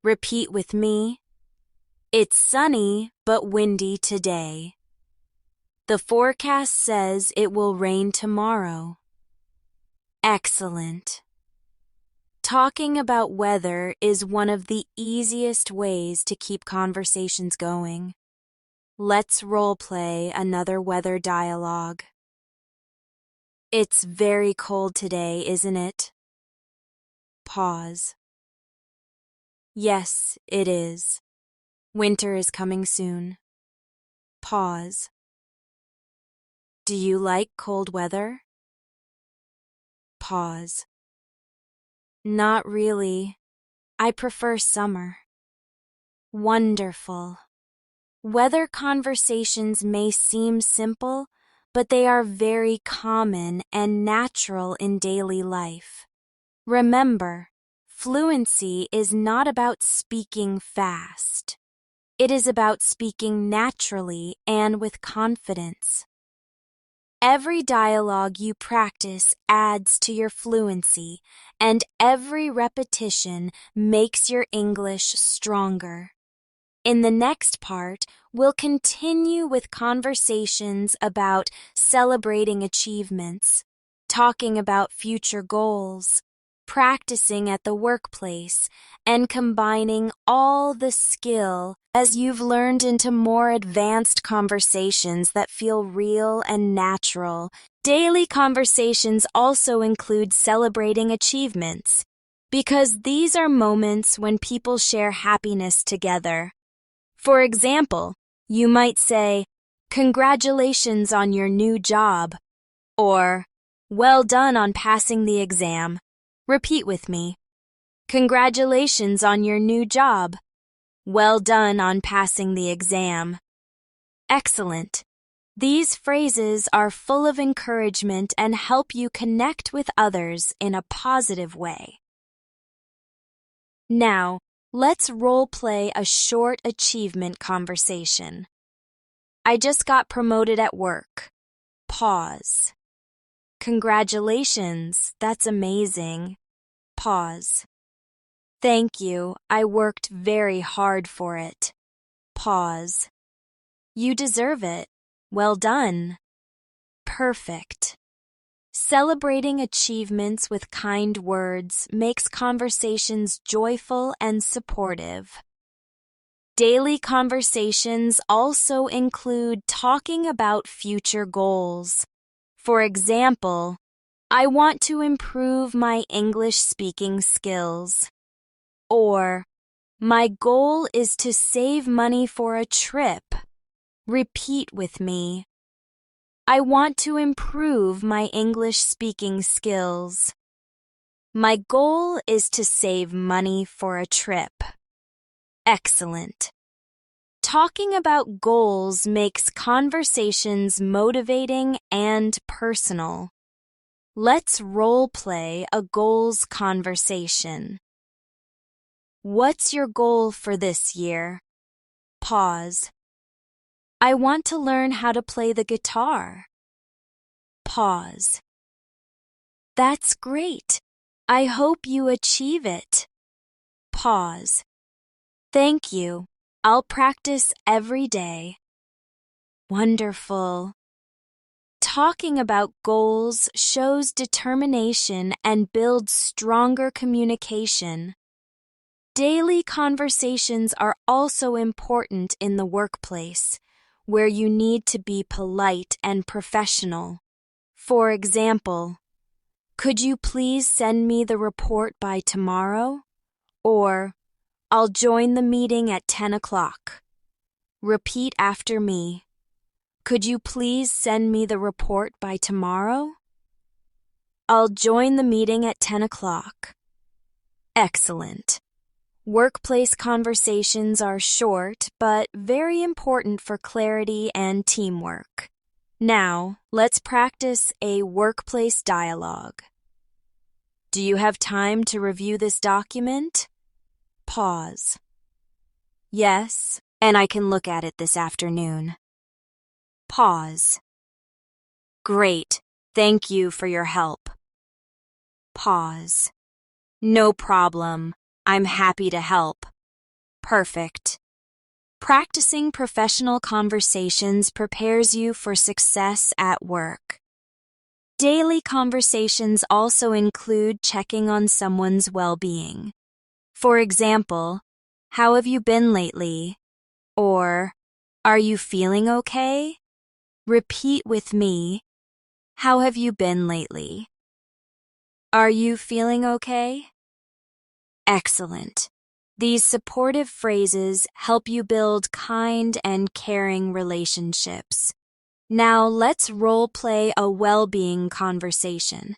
Repeat with me. It's sunny but windy today. The forecast says it will rain tomorrow. Excellent. Talking about weather is one of the easiest ways to keep conversations going. Let's role-play another weather dialogue. It's very cold today, isn't it? Pause. Yes, it is. Winter is coming soon. Pause. Do you like cold weather? Pause. Not really. I prefer summer. Wonderful. Weather conversations may seem simple, but they are very common and natural in daily life. Remember, fluency is not about speaking fast. It is about speaking naturally and with confidence. Every dialogue you practice adds to your fluency, and every repetition makes your English stronger. In the next part, we'll continue with conversations about celebrating achievements, talking about future goals, practicing at the workplace, and combining all the skill as you've learned into more advanced conversations that feel real and natural. Daily conversations also include celebrating achievements, because these are moments when people share happiness together. For example, you might say, "Congratulations on your new job," or "Well done on passing the exam." Repeat with me. Congratulations on your new job. Well done on passing the exam. Excellent. These phrases are full of encouragement and help you connect with others in a positive way. Now, let's role-play a short achievement conversation. I just got promoted at work. Pause. Congratulations, that's amazing. Pause. Thank you, I worked very hard for it. Pause. You deserve it. Well done. Perfect. Celebrating achievements with kind words makes conversations joyful and supportive. Daily conversations also include talking about future goals. For example, I want to improve my English speaking skills. Or, my goal is to save money for a trip. Repeat with me. I want to improve my English speaking skills. My goal is to save money for a trip. Excellent. Talking about goals makes conversations motivating and personal. Let's role-play a goals conversation. What's your goal for this year? Pause. I want to learn how to play the guitar. Pause. That's great. I hope you achieve it. Pause. Thank you. I'll practice every day. Wonderful. Talking about goals shows determination and builds stronger communication. Daily conversations are also important in the workplace, where you need to be polite and professional. For example, could you please send me the report by tomorrow? Or, I'll join the meeting at 10 o'clock. Repeat after me. Could you please send me the report by tomorrow? I'll join the meeting at 10 o'clock. Excellent. Workplace conversations are short but very important for clarity and teamwork. Now, let's practice a workplace dialogue. Do you have time to review this document? Pause. Yes, and I can look at it this afternoon. Pause. Great, thank you for your help. Pause. No problem. I'm happy to help. Perfect. Practicing professional conversations prepares you for success at work. Daily conversations also include checking on someone's well-being. For example, how have you been lately? Or, are you feeling okay? Repeat with me. How have you been lately? Are you feeling okay? Excellent. These supportive phrases help you build kind and caring relationships. Now let's role-play a well-being conversation.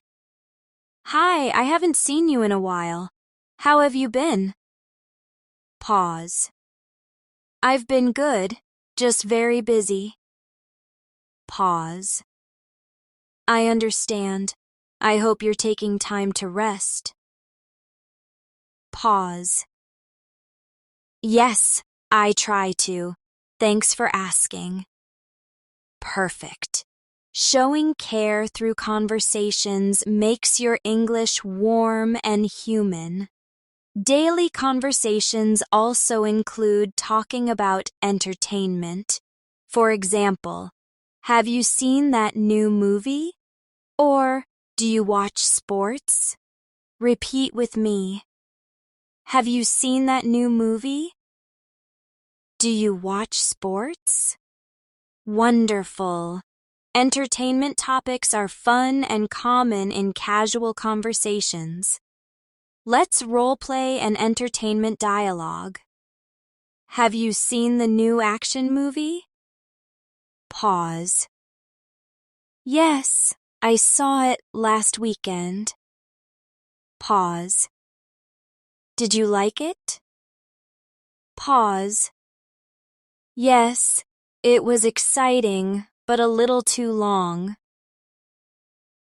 Hi, I haven't seen you in a while. How have you been? Pause. I've been good, just very busy. Pause. I understand. I hope you're taking time to rest. Pause. Yes, I try to. Thanks for asking. Perfect. Showing care through conversations makes your English warm and human. Daily conversations also include talking about entertainment. For example, have you seen that new movie? Or, do you watch sports? Repeat with me. Have you seen that new movie? Do you watch sports? Wonderful. Entertainment topics are fun and common in casual conversations. Let's role-play an entertainment dialogue. Have you seen the new action movie? Pause. Yes, I saw it last weekend. Pause. Did you like it? Pause. Yes, it was exciting, but a little too long.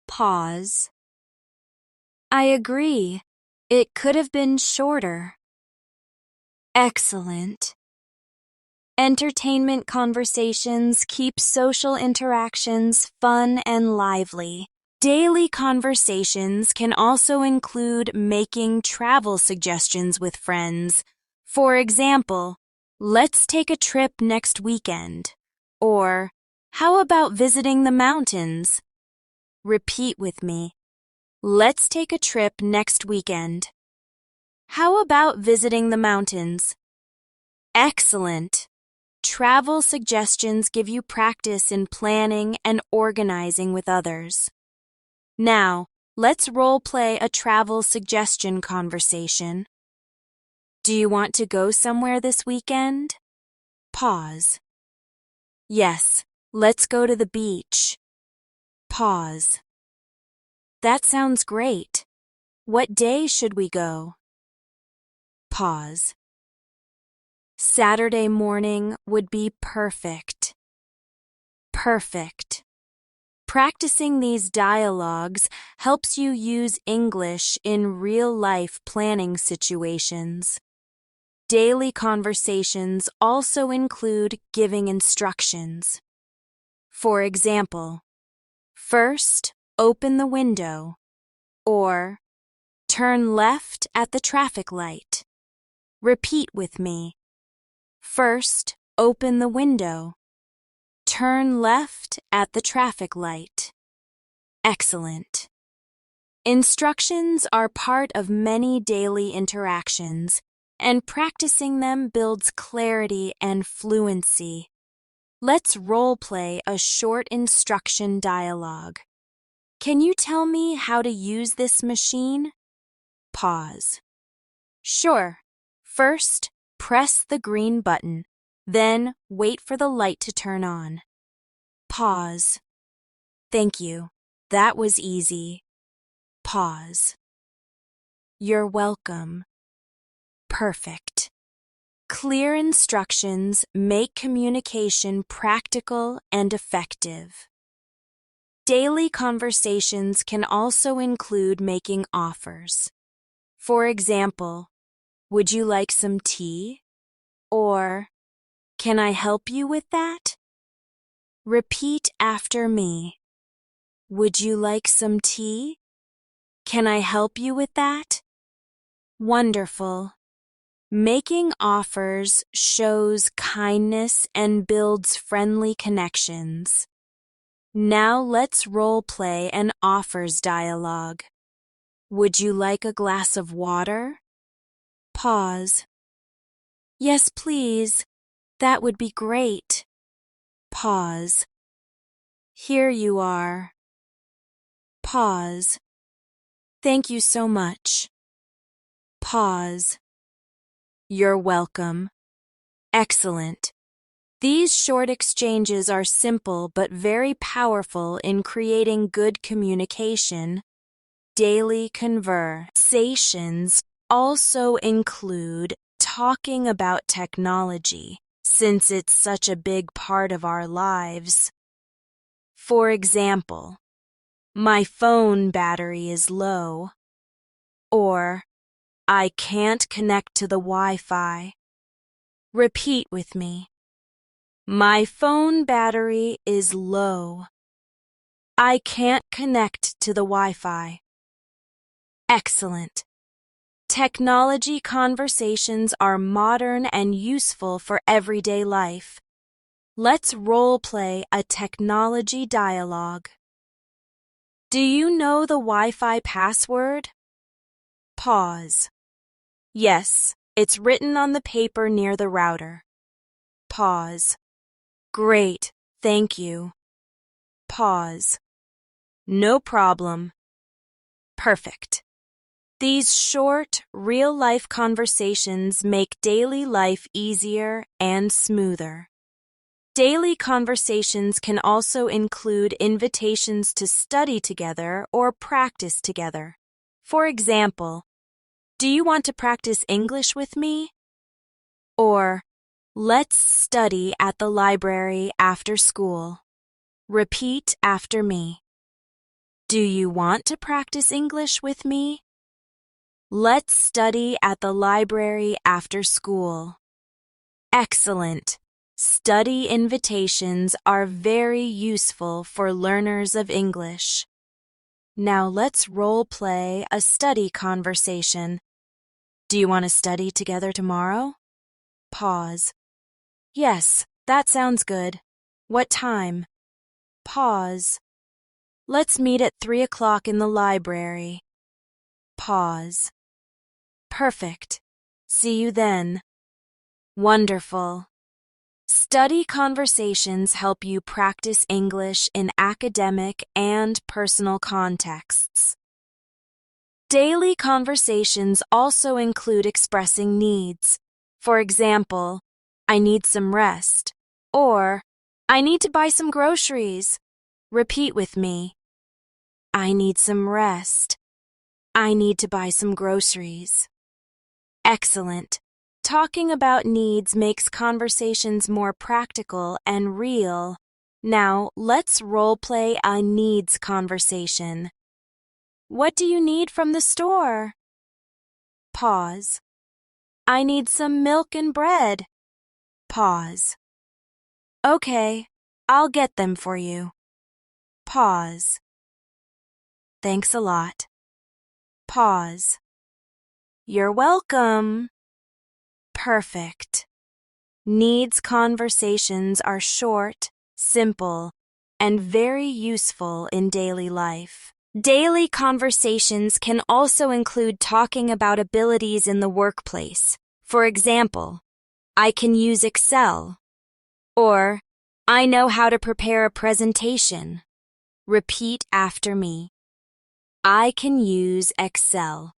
Pause. I agree. It could have been shorter. Excellent. Entertainment conversations keep social interactions fun and lively. Daily conversations can also include making travel suggestions with friends. For example, let's take a trip next weekend. Or, how about visiting the mountains? Repeat with me. Let's take a trip next weekend. How about visiting the mountains? Excellent. Travel suggestions give you practice in planning and organizing with others. Now, let's role-play a travel suggestion conversation. Do you want to go somewhere this weekend? Pause. Yes, let's go to the beach. Pause. That sounds great. What day should we go? Pause. Saturday morning would be perfect. Perfect. Practicing these dialogues helps you use English in real-life planning situations. Daily conversations also include giving instructions. For example, first, open the window, or turn left at the traffic light. Repeat with me. First, open the window. Turn left at the traffic light. Excellent. Instructions are part of many daily interactions, and practicing them builds clarity and fluency. Let's role-play a short instruction dialogue. Can you tell me how to use this machine? Pause. Sure. First, press the green button. Then, wait for the light to turn on. Pause. Thank you. That was easy. Pause. You're welcome. Perfect. Clear instructions make communication practical and effective. Daily conversations can also include making offers. For example, would you like some tea? Or, can I help you with that? Repeat after me. Would you like some tea? Can I help you with that? Wonderful. Making offers shows kindness and builds friendly connections. Now let's role-play an offers dialogue. Would you like a glass of water? Pause. Yes, please. That would be great. Pause. Here you are. Pause. Thank you so much. Pause. You're welcome. Excellent. These short exchanges are simple but very powerful in creating good communication. Daily conversations also include talking about technology, since it's such a big part of our lives. For example, my phone battery is low, or I can't connect to the Wi-Fi. Repeat with me. My phone battery is low. I can't connect to the Wi-Fi. Excellent. Technology conversations are modern and useful for everyday life. Let's role-play a technology dialogue. Do you know the Wi-Fi password? Pause. Yes, it's written on the paper near the router. Pause. Great, thank you. Pause. No problem. Perfect. These short, real-life conversations make daily life easier and smoother. Daily conversations can also include invitations to study together or practice together. For example, do you want to practice English with me? Or, let's study at the library after school. Repeat after me. Do you want to practice English with me? Let's study at the library after school. Excellent. Study invitations are very useful for learners of English. Now let's role play a study conversation. Do you want to study together tomorrow? Pause. Yes, that sounds good. What time? Pause. Let's meet at 3 o'clock in the library. Pause. Perfect. See you then. Wonderful. Study conversations help you practice English in academic and personal contexts. Daily conversations also include expressing needs. For example, I need some rest, or I need to buy some groceries. Repeat with me. I need some rest. I need to buy some groceries. Excellent. Talking about needs makes conversations more practical and real. Now, let's role-play a needs conversation. What do you need from the store? Pause. I need some milk and bread. Pause. Okay, I'll get them for you. Pause. Thanks a lot. Pause. You're welcome. Perfect. Needs conversations are short, simple, and very useful in daily life. Daily conversations can also include talking about abilities in the workplace. For example, I can use Excel. Or, I know how to prepare a presentation. Repeat after me. I can use Excel.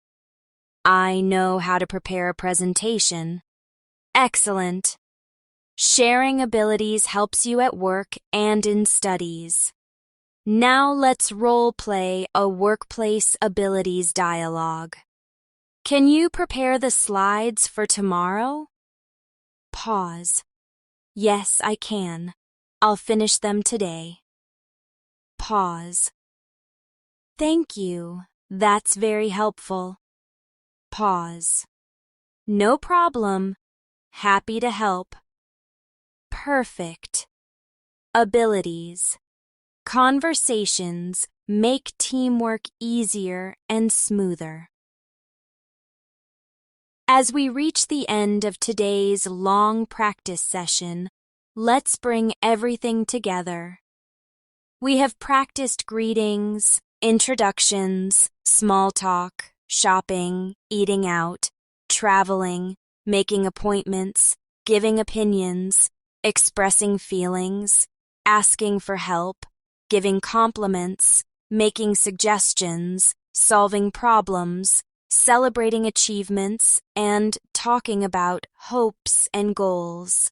I know how to prepare a presentation. Excellent. Sharing abilities helps you at work and in studies. Now let's role-play a workplace abilities dialogue. Can you prepare the slides for tomorrow? Pause. Yes, I can. I'll finish them today. Pause. Thank you. That's very helpful. Pause. No problem. Happy to help. Perfect. Abilities. Conversations make teamwork easier and smoother. As we reach the end of today's long practice session, let's bring everything together. We have practiced greetings, introductions, small talk, shopping, eating out, traveling, making appointments, giving opinions, expressing feelings, asking for help, giving compliments, making suggestions, solving problems, celebrating achievements, and talking about hopes and goals.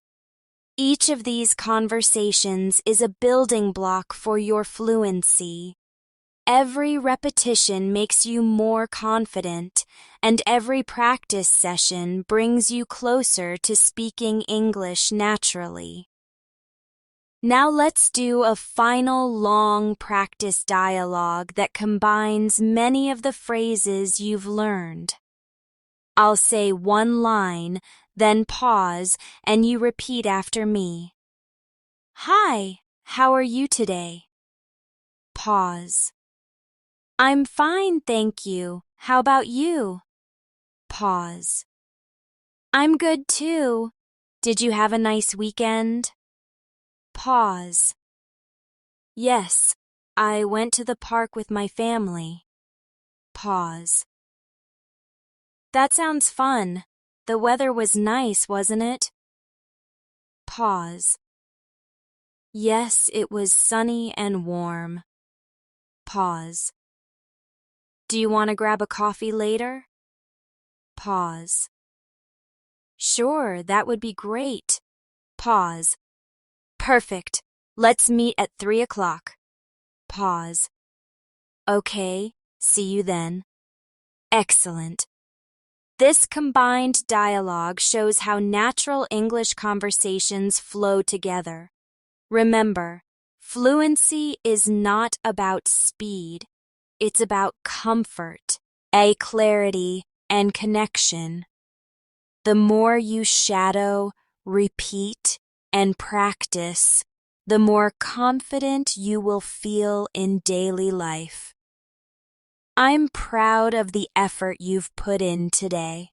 Each of these conversations is a building block for your fluency. Every repetition makes you more confident, and every practice session brings you closer to speaking English naturally. Now let's do a final long practice dialogue that combines many of the phrases you've learned. I'll say one line, then pause, and you repeat after me. Hi, how are you today? Pause. I'm fine, thank you. How about you? Pause. I'm good too. Did you have a nice weekend? Pause. Yes, I went to the park with my family. Pause. That sounds fun. The weather was nice, wasn't it? Pause. Yes, it was sunny and warm. Pause. Do you want to grab a coffee later? Pause. Sure, that would be great. Pause. Perfect. Let's meet at 3 o'clock. Pause. Okay, see you then. Excellent. This combined dialogue shows how natural English conversations flow together. Remember, fluency is not about speed. It's about comfort, clarity, and connection. The more you shadow, repeat, and practice, the more confident you will feel in daily life. I'm proud of the effort you've put in today.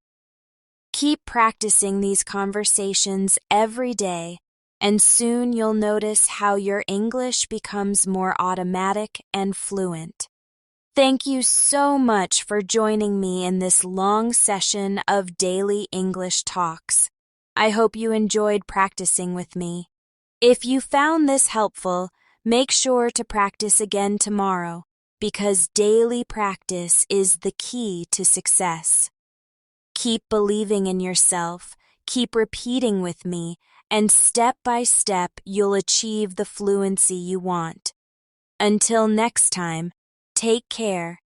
Keep practicing these conversations every day, and soon you'll notice how your English becomes more automatic and fluent. Thank you so much for joining me in this long session of daily English talks. I hope you enjoyed practicing with me. If you found this helpful, make sure to practice again tomorrow, because daily practice is the key to success. Keep believing in yourself, keep repeating with me, and step by step you'll achieve the fluency you want. Until next time, take care,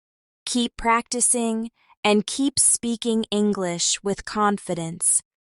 keep practicing, and keep speaking English with confidence.